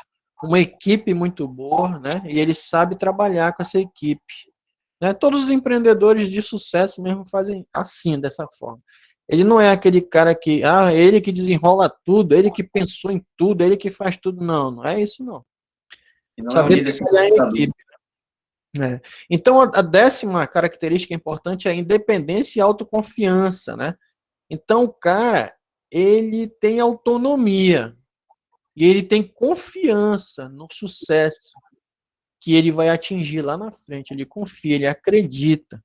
uma equipe muito boa, né, e ele sabe trabalhar com essa equipe. Né? Todos os empreendedores de sucesso mesmo fazem assim, dessa forma. Ele não é aquele cara que, ele que desenrola tudo, ele que pensou em tudo, ele que faz tudo. Não, não é isso não. E não é um Saber líder trabalhar em centralizador. equipe. É. Então, a 10ª característica importante é a independência e autoconfiança, né? Então, o cara, ele tem autonomia e ele tem confiança no sucesso que ele vai atingir lá na frente. Ele confia, ele acredita,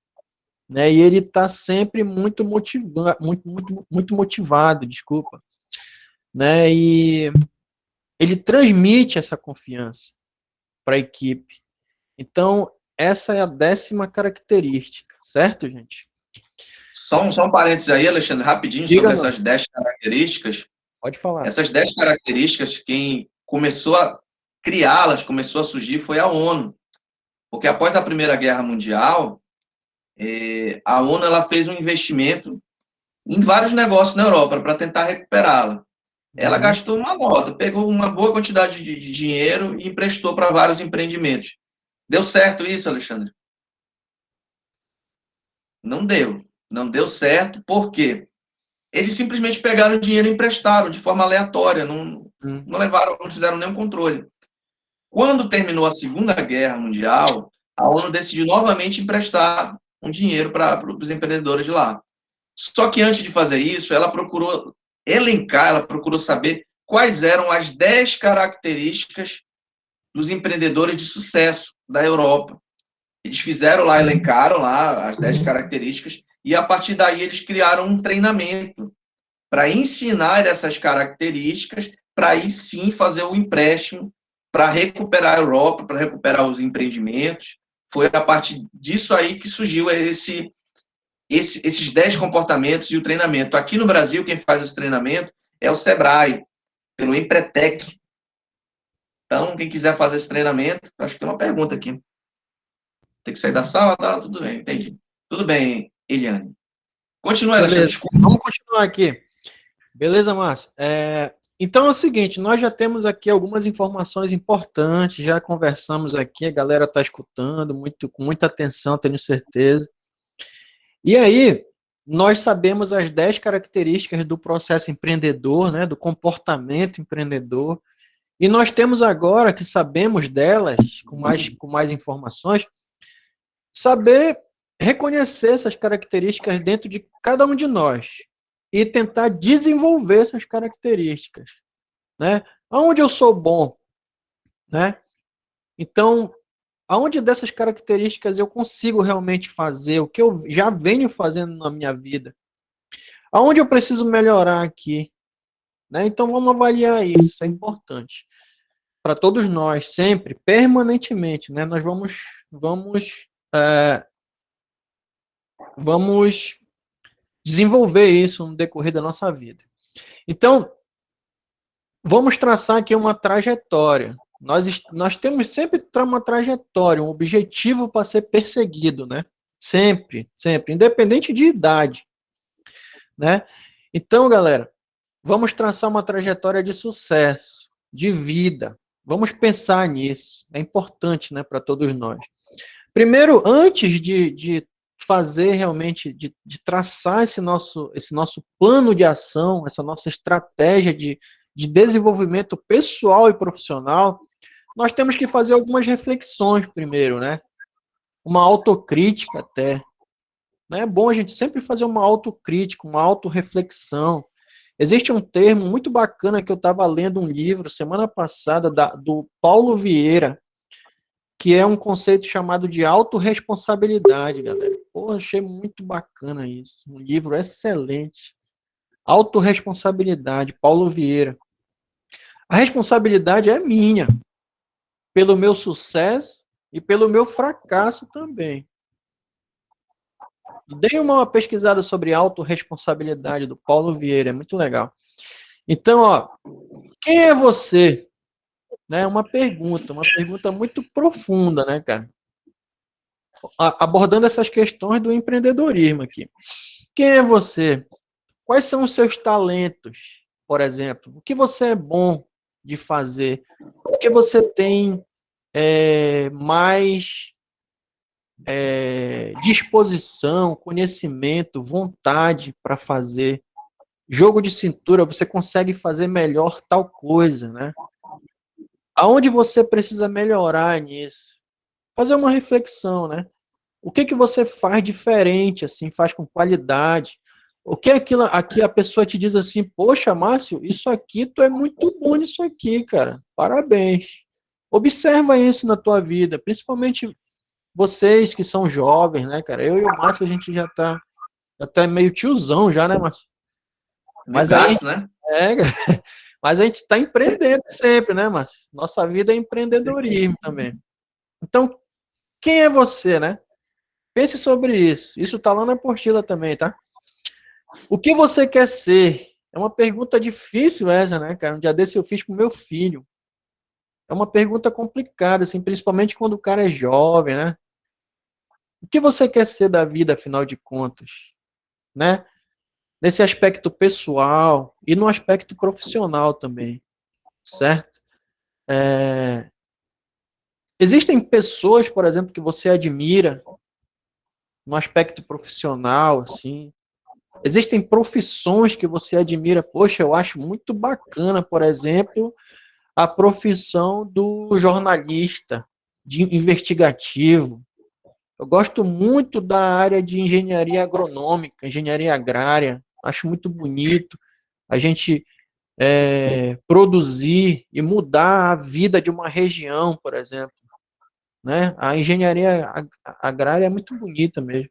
né? E ele está sempre muito motivado, muito motivado, desculpa, né? E ele transmite essa confiança para a equipe. Então, essa é a 10ª característica, certo, gente? Só um parênteses aí, Alexandre, rapidinho, Diga, sobre mano. essas 10 características. Pode falar. Essas 10 características, quem começou a criá-las, começou a surgir, foi a ONU. Porque após a Primeira Guerra Mundial, a ONU ela fez um investimento em vários negócios na Europa para tentar recuperá-la. Ela gastou uma nota, pegou uma boa quantidade de dinheiro e emprestou para vários empreendimentos. Deu certo isso, Alexandre? Não deu. Não deu certo, por quê? Eles simplesmente pegaram o dinheiro e emprestaram de forma aleatória, não levaram, não fizeram nenhum controle. Quando terminou a Segunda Guerra Mundial, a ONU decidiu novamente emprestar um dinheiro para os empreendedores de lá. Só que antes de fazer isso, ela procurou elencar, ela procurou saber quais eram as 10 características dos empreendedores de sucesso da Europa. Eles fizeram lá, elencaram lá as 10 características e a partir daí eles criaram um treinamento para ensinar essas características, para aí sim fazer o empréstimo para recuperar a Europa, para recuperar os empreendimentos. Foi a partir disso aí que surgiu esses 10 comportamentos e o treinamento. Aqui no Brasil, quem faz esse treinamento é o Sebrae, pelo Empretec. Então, quem quiser fazer esse treinamento, acho que tem uma pergunta aqui. Tem que sair da sala? Tá, tudo bem, entendi. Tudo bem, Eliane. Continua, Alexandre, Beleza. desculpa. Vamos continuar aqui. Beleza, Márcio? Então é o seguinte, nós já temos aqui algumas informações importantes, já conversamos aqui, a galera está escutando com muita atenção, tenho certeza. E aí, nós sabemos as 10 características do processo empreendedor, né, do comportamento empreendedor, e nós temos agora que sabemos delas, com mais informações, saber reconhecer essas características dentro de cada um de nós e tentar desenvolver essas características, né? Aonde eu sou bom, né? Então, aonde dessas características eu consigo realmente fazer o que eu já venho fazendo na minha vida? Aonde eu preciso melhorar aqui, né? Então, vamos avaliar isso, isso é importante para todos nós, sempre, permanentemente, né? Nós vamos desenvolver isso no decorrer da nossa vida. Então, vamos traçar aqui uma trajetória. Nós temos sempre uma trajetória, um objetivo para ser perseguido, né? Sempre, sempre, independente de idade, né? Então, galera, vamos traçar uma trajetória de sucesso, de vida. Vamos pensar nisso. É importante, né, para todos nós. Primeiro, antes de fazer realmente, de traçar esse nosso plano de ação, essa nossa estratégia de desenvolvimento pessoal e profissional, nós temos que fazer algumas reflexões primeiro, né? Uma autocrítica até. Né? É bom a gente sempre fazer uma autocrítica, uma autorreflexão. Existe um termo muito bacana que eu estava lendo um livro semana passada do Paulo Vieira, que é um conceito chamado de autorresponsabilidade, galera. Pô, achei muito bacana isso. Um livro excelente. Autorresponsabilidade, Paulo Vieira. A responsabilidade é minha, pelo meu sucesso e pelo meu fracasso também. Dei uma pesquisada sobre autorresponsabilidade do Paulo Vieira, é muito legal. Então, ó, quem é você? Né, uma pergunta muito profunda, né, cara? Abordando essas questões do empreendedorismo aqui. Quem é você? Quais são os seus talentos, por exemplo? O que você é bom de fazer? O que você tem mais disposição, conhecimento, vontade para fazer? Jogo de cintura, você consegue fazer melhor tal coisa, né? Aonde você precisa melhorar nisso? Fazer uma reflexão, né? O que que você faz diferente, assim, faz com qualidade? O que é aquilo, aqui a pessoa te diz assim, poxa, Márcio, isso aqui, tu é muito bom nisso aqui, cara. Parabéns. Observa isso na tua vida, principalmente vocês que são jovens, né, cara? Eu e o Márcio, a gente já tá meio tiozão já, né, Márcio? Meio Mas aí, gasto, né? é, mas a gente está empreendendo sempre, né, Márcio? Nossa vida é empreendedorismo também. Então, quem é você, né? Pense sobre isso. Isso tá lá na apostila também, tá? O que você quer ser? É uma pergunta difícil essa, né, cara? Um dia desse eu fiz pro meu filho. É uma pergunta complicada, assim, principalmente quando o cara é jovem, né? O que você quer ser da vida, afinal de contas, né? Nesse aspecto pessoal e no aspecto profissional também, certo? Existem pessoas, por exemplo, que você admira no aspecto profissional, assim. Existem profissões que você admira. Poxa, eu acho muito bacana, por exemplo, a profissão do jornalista, de investigativo. Eu gosto muito da área de engenharia agronômica, engenharia agrária. Acho muito bonito a gente produzir e mudar a vida de uma região, por exemplo. Né? A engenharia agrária é muito bonita mesmo.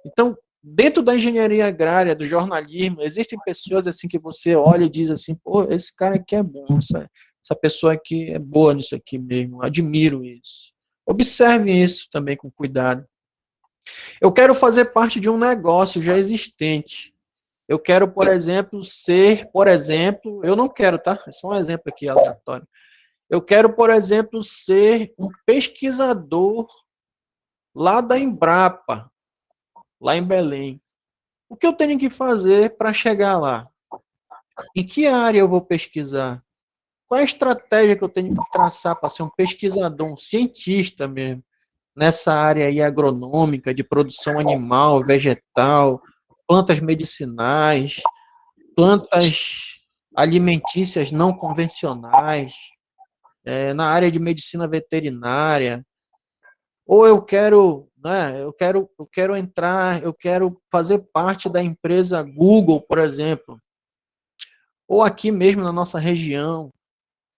Então, dentro da engenharia agrária, do jornalismo, existem pessoas assim que você olha e diz assim, pô, esse cara aqui é bom, essa pessoa aqui é boa nisso aqui mesmo, admiro isso. Observe isso também com cuidado. Eu quero fazer parte de um negócio já existente. Eu quero, por exemplo, eu não quero, tá? É só um exemplo aqui aleatório. Eu quero, por exemplo, ser um pesquisador lá da Embrapa, lá em Belém. O que eu tenho que fazer para chegar lá? Em que área eu vou pesquisar? Qual é a estratégia que eu tenho que traçar para ser um pesquisador, um cientista mesmo, nessa área aí agronômica, de produção animal, vegetal, plantas medicinais, plantas alimentícias não convencionais, na área de medicina veterinária, ou eu quero, né, eu quero entrar, eu quero fazer parte da empresa Google, por exemplo, ou aqui mesmo na nossa região,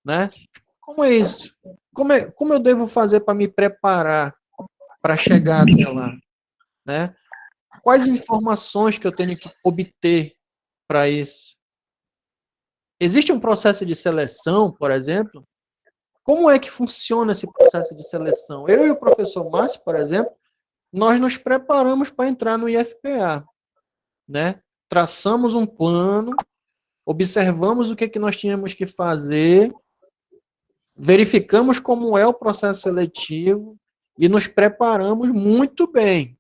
né? Como é isso? Como eu devo fazer para me preparar para chegar até lá, né? Quais informações que eu tenho que obter para isso? Existe um processo de seleção, por exemplo? Como é que funciona esse processo de seleção? Eu e o professor Márcio, por exemplo, nós nos preparamos para entrar no IFPA, né? Traçamos um plano, observamos o que, que nós tínhamos que fazer, verificamos como é o processo seletivo e nos preparamos muito bem.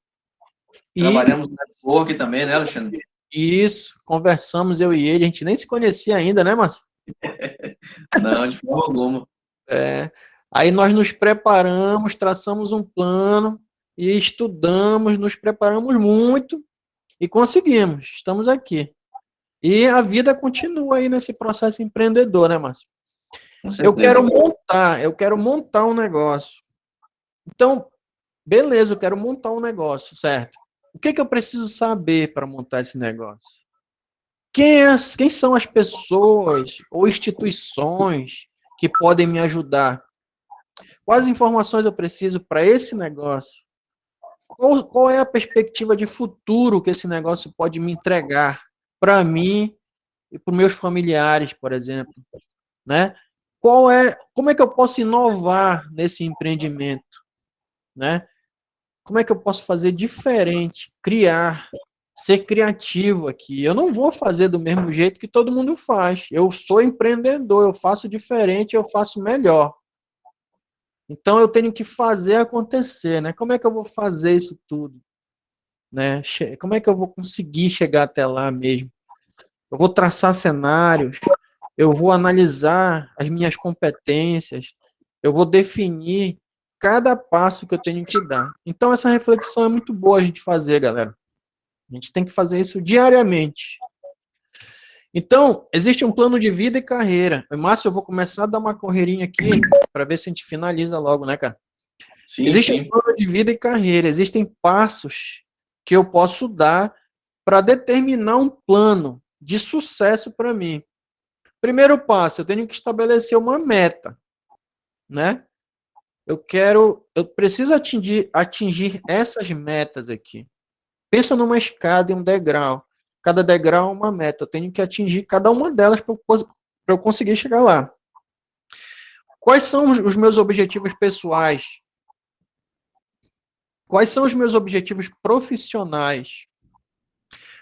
E Trabalhamos no network também, né, Alexandre? isso, conversamos eu e ele, a gente nem se conhecia ainda, né, Márcio? Não, de forma alguma. Aí nós nos preparamos, traçamos um plano e estudamos, nos preparamos muito e conseguimos, estamos aqui. E a vida continua aí nesse processo empreendedor, né, Márcio? Com certeza. Eu quero montar um negócio. Então, beleza, eu quero montar um negócio, certo? O que, que eu preciso saber para montar esse negócio? Quem são as pessoas ou instituições que podem me ajudar? Quais informações eu preciso para esse negócio? Qual é a perspectiva de futuro que esse negócio pode me entregar para mim e para os meus familiares, por exemplo, né? Como é que eu posso inovar nesse empreendimento, né? Como é que eu posso fazer diferente, criar, ser criativo aqui? Eu não vou fazer do mesmo jeito que todo mundo faz. Eu sou empreendedor, eu faço diferente, eu faço melhor. Então eu tenho que fazer acontecer, né? Como é que eu vou fazer isso tudo, né? Como é que eu vou conseguir chegar até lá mesmo? Eu vou traçar cenários, eu vou analisar as minhas competências, eu vou definir cada passo que eu tenho que dar. Então, essa reflexão é muito boa a gente fazer, galera. A gente tem que fazer isso diariamente. Então, existe um plano de vida e carreira. Márcio, eu vou começar a dar uma correirinha aqui para ver se a gente finaliza logo, né, cara? Sim, Existe um sim. plano de vida e carreira. Existem passos que eu posso dar para determinar um plano de sucesso para mim. Primeiro passo, eu tenho que estabelecer uma meta, né? Eu preciso atingir essas metas aqui. Pensa numa escada e um degrau. Cada degrau é uma meta. Eu tenho que atingir cada uma delas para eu conseguir chegar lá. Quais são os meus objetivos pessoais? Quais são os meus objetivos profissionais?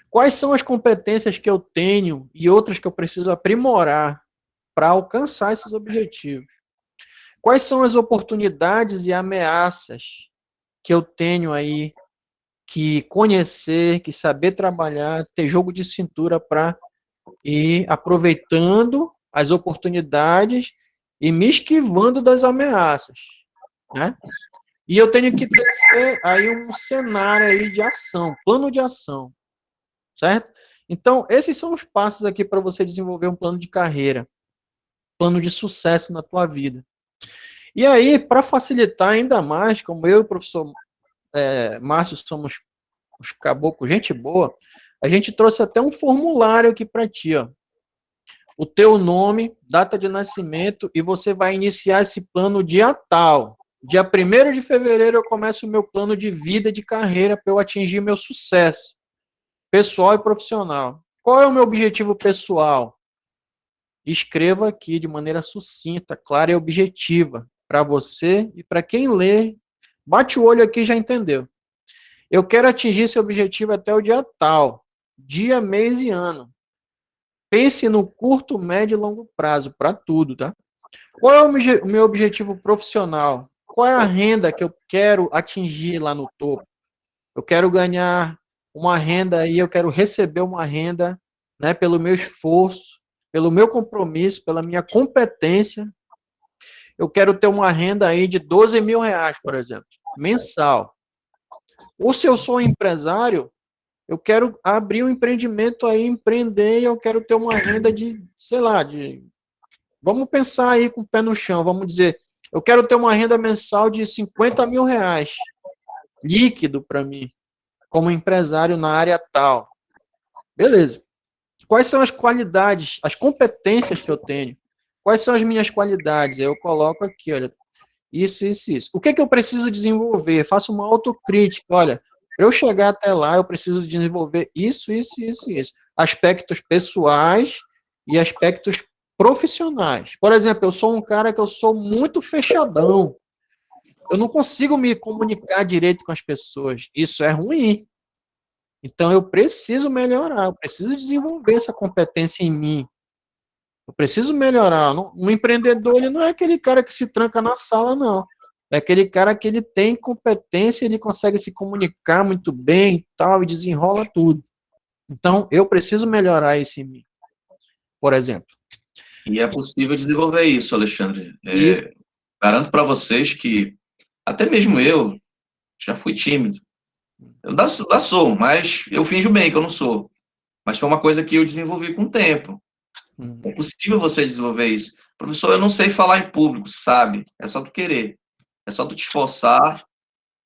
Quais são as competências que eu tenho e outras que eu preciso aprimorar para alcançar esses objetivos? Quais são as oportunidades e ameaças que eu tenho aí que conhecer, que saber trabalhar, ter jogo de cintura para ir aproveitando as oportunidades e me esquivando das ameaças, né? E eu tenho que ter aí um cenário aí de ação, plano de ação, certo? Então, esses são os passos aqui para você desenvolver um plano de carreira, plano de sucesso na tua vida. E aí, para facilitar ainda mais, como eu e o professor Márcio somos os caboclos, gente boa, a gente trouxe até um formulário aqui para ti, ó. O teu nome, data de nascimento, e você vai iniciar esse plano dia tal. Dia 1º de fevereiro eu começo o meu plano de vida e de carreira para eu atingir meu sucesso pessoal e profissional. Qual é o meu objetivo pessoal? Escreva aqui de maneira sucinta, clara e objetiva para você e para quem lê. Bate o olho aqui e já entendeu. Eu quero atingir esse objetivo até o dia tal, dia, mês e ano. Pense no curto, médio e longo prazo, para tudo, tá? Qual é o meu objetivo profissional? Qual é a renda que eu quero atingir lá no topo? Eu quero ganhar uma renda aí, eu quero receber uma renda, né, pelo meu esforço, pelo meu compromisso, pela minha competência. Eu quero ter uma renda aí de 12 mil reais, por exemplo, mensal. Ou se eu sou um empresário, eu quero abrir um empreendimento aí, empreender, e eu quero ter uma renda de, sei lá, vamos pensar aí com o pé no chão, vamos dizer, eu quero ter uma renda mensal de 50 mil reais, líquido para mim, como empresário na área tal. Beleza. Quais são as qualidades, as competências que eu tenho? Quais são as minhas qualidades? Eu coloco aqui, olha, isso, isso, isso. O que é que eu preciso desenvolver? Faço uma autocrítica, olha, para eu chegar até lá, eu preciso desenvolver isso, isso, isso, isso. Aspectos pessoais e aspectos profissionais. Por exemplo, eu sou um cara que eu sou muito fechadão. Eu não consigo me comunicar direito com as pessoas. Isso é ruim. Então, eu preciso melhorar, eu preciso desenvolver essa competência em mim. Eu preciso melhorar. Um empreendedor, ele não é aquele cara que se tranca na sala, não. É aquele cara que ele tem competência, ele consegue se comunicar muito bem e tal, e desenrola tudo. Então, eu preciso melhorar isso em mim, por exemplo. E é possível desenvolver isso, Alexandre. Isso. Garanto para vocês que até mesmo eu já fui tímido. Eu ainda sou, mas eu finjo bem que eu não sou. Mas foi uma coisa que eu desenvolvi com o tempo. É possível você desenvolver isso. Professor, eu não sei falar em público, sabe? É só tu querer. É só tu te esforçar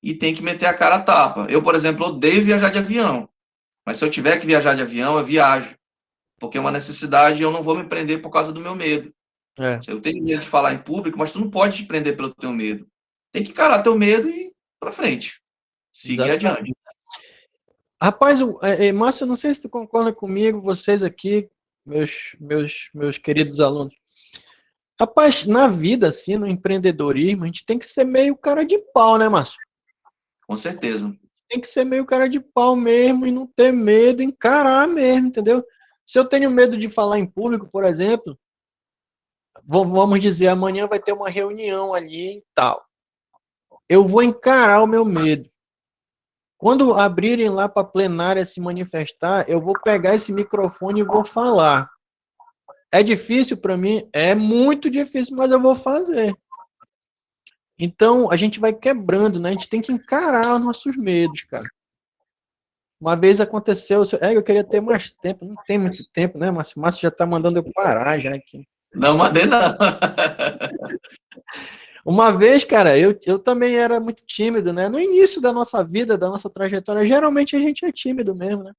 e tem que meter a cara a tapa. Eu, por exemplo, odeio viajar de avião. Mas se eu tiver que viajar de avião, eu viajo. Porque é uma necessidade e eu não vou me prender por causa do meu medo. É. Eu tenho medo de falar em público, mas tu não pode te prender pelo teu medo. Tem que encarar teu medo e ir pra frente. Seguir Exatamente. adiante. Rapaz, Márcio, eu não sei se tu concorda comigo, vocês aqui, meus queridos alunos. Rapaz, na vida, assim, no empreendedorismo, a gente tem que ser meio cara de pau, né, Márcio? Com certeza. Tem que ser meio cara de pau mesmo e não ter medo, encarar mesmo, entendeu? Se eu tenho medo de falar em público, por exemplo, vamos dizer, amanhã vai ter uma reunião ali e tal. Eu vou encarar o meu medo. Quando abrirem lá para a plenária se manifestar, eu vou pegar esse microfone e vou falar. É difícil para mim? É muito difícil, mas eu vou fazer. Então, a gente vai quebrando, né? A gente tem que encarar os nossos medos, cara. Uma vez aconteceu, eu queria ter mais tempo, não tem muito tempo, né, Márcio? O Márcio já tá mandando eu parar já aqui. Não mandei, não. Uma vez, cara, eu também era muito tímido, né? No início da nossa vida, da nossa trajetória, geralmente a gente é tímido mesmo, né?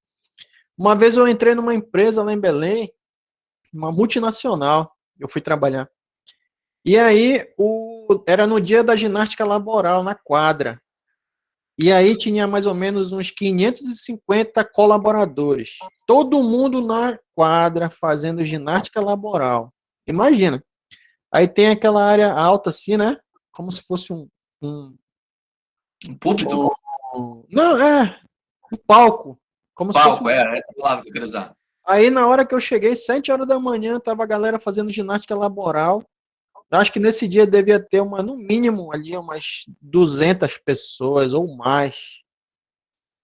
Uma vez eu entrei numa empresa lá em Belém, uma multinacional, eu fui trabalhar. E aí, era no dia da ginástica laboral, na quadra. E aí tinha mais ou menos uns 550 colaboradores. Todo mundo na quadra fazendo ginástica laboral. Imagina. Aí tem aquela área alta assim, né? Como se fosse um, Um púlpito? não, um palco. Como se fosse Palco, um. essa palavra que eu queria usar. Aí na hora que eu cheguei, 7 horas da manhã, tava a galera fazendo ginástica laboral. Eu acho que nesse dia devia ter no mínimo ali umas 200 pessoas ou mais.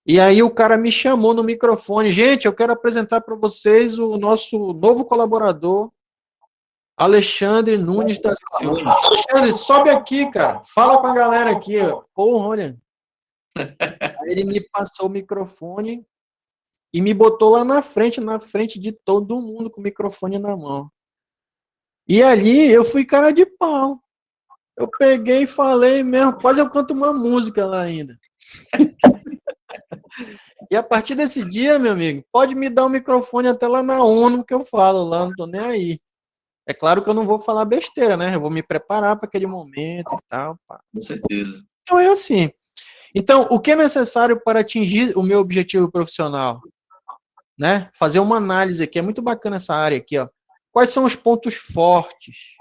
E aí o cara me chamou no microfone. Gente, eu quero apresentar para vocês o nosso novo colaborador, Alexandre Nunes da Silva. Alexandre, sobe aqui, cara. Fala com a galera aqui. Porra, olha. Aí ele me passou o microfone e me botou lá na frente de todo mundo com o microfone na mão. E ali eu fui cara de pau. Eu peguei e falei mesmo, quase eu canto uma música lá ainda. E a partir desse dia, meu amigo, pode me dar o microfone até lá na ONU que eu falo lá, não tô nem aí. É claro que eu não vou falar besteira, né? Eu vou me preparar para aquele momento e tal. Pá. Com certeza. Então é assim. Então, o que é necessário para atingir o meu objetivo profissional? Né? Fazer uma análise aqui, é muito bacana essa área aqui, ó. Quais são os pontos fortes?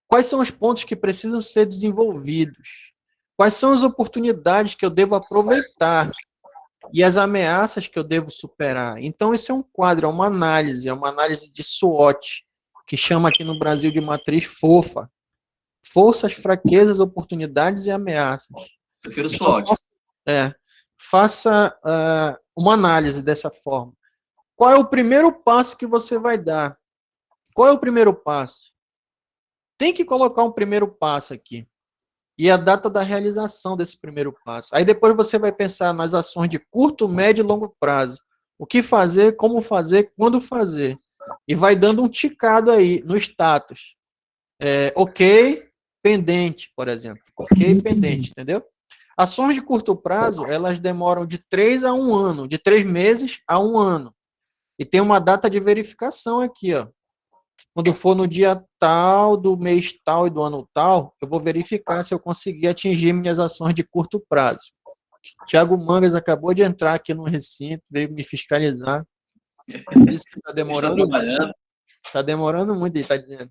Quais são os pontos que precisam ser desenvolvidos? Quais são as oportunidades que eu devo aproveitar? E as ameaças que eu devo superar? Então, esse é um quadro, é uma análise de SWOT, que chama aqui no Brasil de matriz FOFA. Forças, fraquezas, oportunidades e ameaças. Prefiro Então, SWOT. faça uma análise dessa forma. Qual é o primeiro passo que você vai dar? Qual é o primeiro passo? Tem que colocar um primeiro passo aqui. E a data da realização desse primeiro passo. Aí depois você vai pensar nas ações de curto, médio e longo prazo. O que fazer, como fazer, quando fazer. E vai dando um ticado aí no status. Ok, pendente, por exemplo. Ok, pendente, entendeu? Ações de curto prazo, elas demoram de 3 a 1 ano, de 3 meses a 1 ano. E tem uma data de verificação aqui, ó. Quando for no dia tal, do mês tal e do ano tal, eu vou verificar se eu conseguir atingir minhas ações de curto prazo. Tiago Mangas acabou de entrar aqui no recinto, veio me fiscalizar. Disse que está demorando. Está demorando muito, ele está dizendo.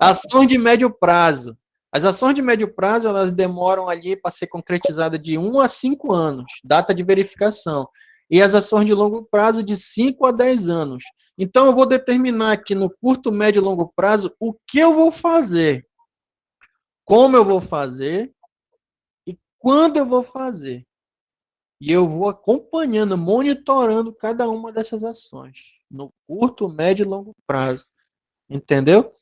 Ações de médio prazo. As ações de médio prazo, elas demoram ali para ser concretizadas de 1 a 5 anos, data de verificação. E as ações de longo prazo de 5 a 10 anos. Então, eu vou determinar aqui no curto, médio e longo prazo o que eu vou fazer, como eu vou fazer e quando eu vou fazer. E eu vou acompanhando, monitorando cada uma dessas ações, no curto, médio e longo prazo. Entendeu?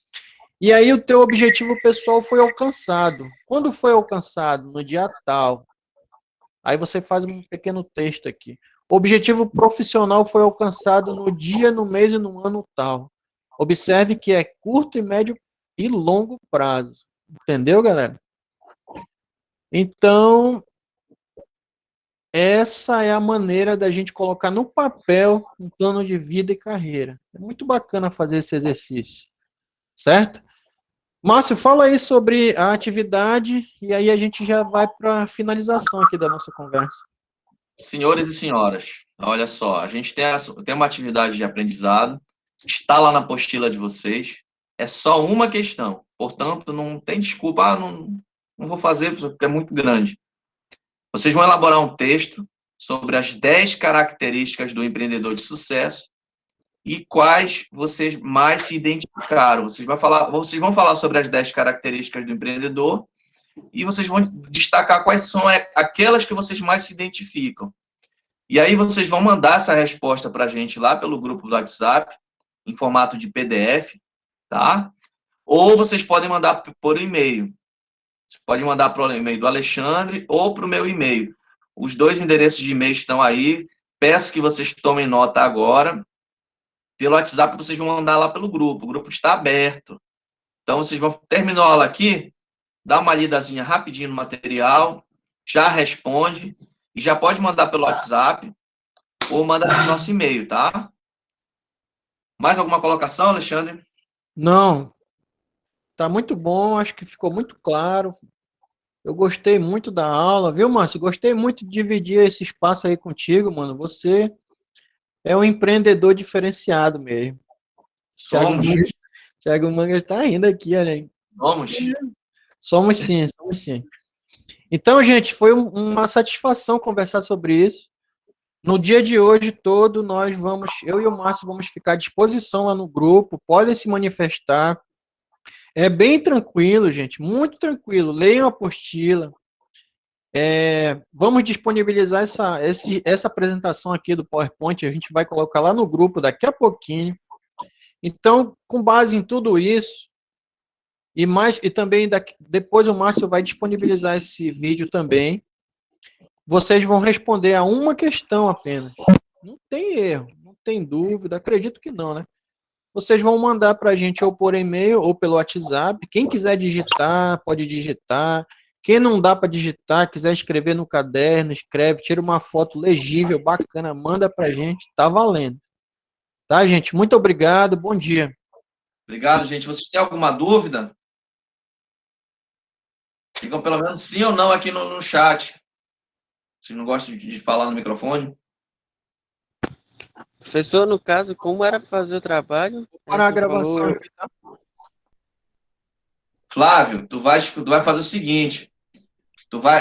E aí o teu objetivo pessoal foi alcançado. Quando foi alcançado? No dia tal. Aí você faz um pequeno texto aqui. O objetivo profissional foi alcançado no dia, no mês e no ano tal. Observe que é curto e médio e longo prazo. Entendeu, galera? Então, essa é a maneira da gente colocar no papel um plano de vida e carreira. É muito bacana fazer esse exercício. Certo? Márcio, fala aí sobre a atividade e aí a gente já vai para a finalização aqui da nossa conversa. Senhores e senhoras, olha só, a gente tem uma atividade de aprendizado, está lá na apostila de vocês, é só uma questão, portanto, não tem desculpa, não vou fazer porque é muito grande. Vocês vão elaborar um texto sobre as 10 características do empreendedor de sucesso e quais vocês mais se identificaram. Vocês vão falar sobre as 10 características do empreendedor e vocês vão destacar quais são aquelas que vocês mais se identificam. E aí vocês vão mandar essa resposta para a gente lá pelo grupo do WhatsApp, em formato de PDF, tá? Ou vocês podem mandar por e-mail. Você pode mandar para o e-mail do Alexandre ou para o meu e-mail. Os 2 endereços de e-mail estão aí. Peço que vocês tomem nota agora. Pelo WhatsApp, vocês vão mandar lá pelo grupo. O grupo está aberto. Então, vocês vão terminar a aula aqui, dá uma lidazinha rapidinho no material, já responde, e já pode mandar pelo WhatsApp, ou manda no nosso e-mail, tá? Mais alguma colocação, Alexandre? Não, tá muito bom, acho que ficou muito claro. Eu gostei muito da aula, viu, Márcio? Gostei muito de dividir esse espaço aí contigo, mano. Você é um empreendedor diferenciado mesmo. Somos. Thiago Manga tá rindo aqui, olha aí. Somos. Somos sim, somos sim. Então, gente, foi uma satisfação conversar sobre isso. No dia de hoje todo, eu e o Márcio vamos ficar à disposição lá no grupo, podem se manifestar. É bem tranquilo, gente, muito tranquilo. Leiam a apostila. Vamos disponibilizar essa apresentação aqui do PowerPoint, a gente vai colocar lá no grupo daqui a pouquinho. Então, com base em tudo isso, e também depois o Márcio vai disponibilizar esse vídeo também. Vocês vão responder a uma questão apenas. Não tem erro, não tem dúvida, acredito que não, né? Vocês vão mandar para a gente ou por e-mail ou pelo WhatsApp. Quem quiser digitar, pode digitar. Quem não dá para digitar, quiser escrever no caderno, escreve, tira uma foto legível, bacana, manda para a gente, tá valendo. Tá, gente? Muito obrigado, bom dia. Obrigado, gente. Vocês têm alguma dúvida? Digam pelo menos sim ou não aqui no chat. Vocês não gostam de falar no microfone? Professor, no caso, como era fazer o trabalho? Para a Você gravação falou- aqui, tá? Flávio, tu vai fazer o seguinte. Tu vai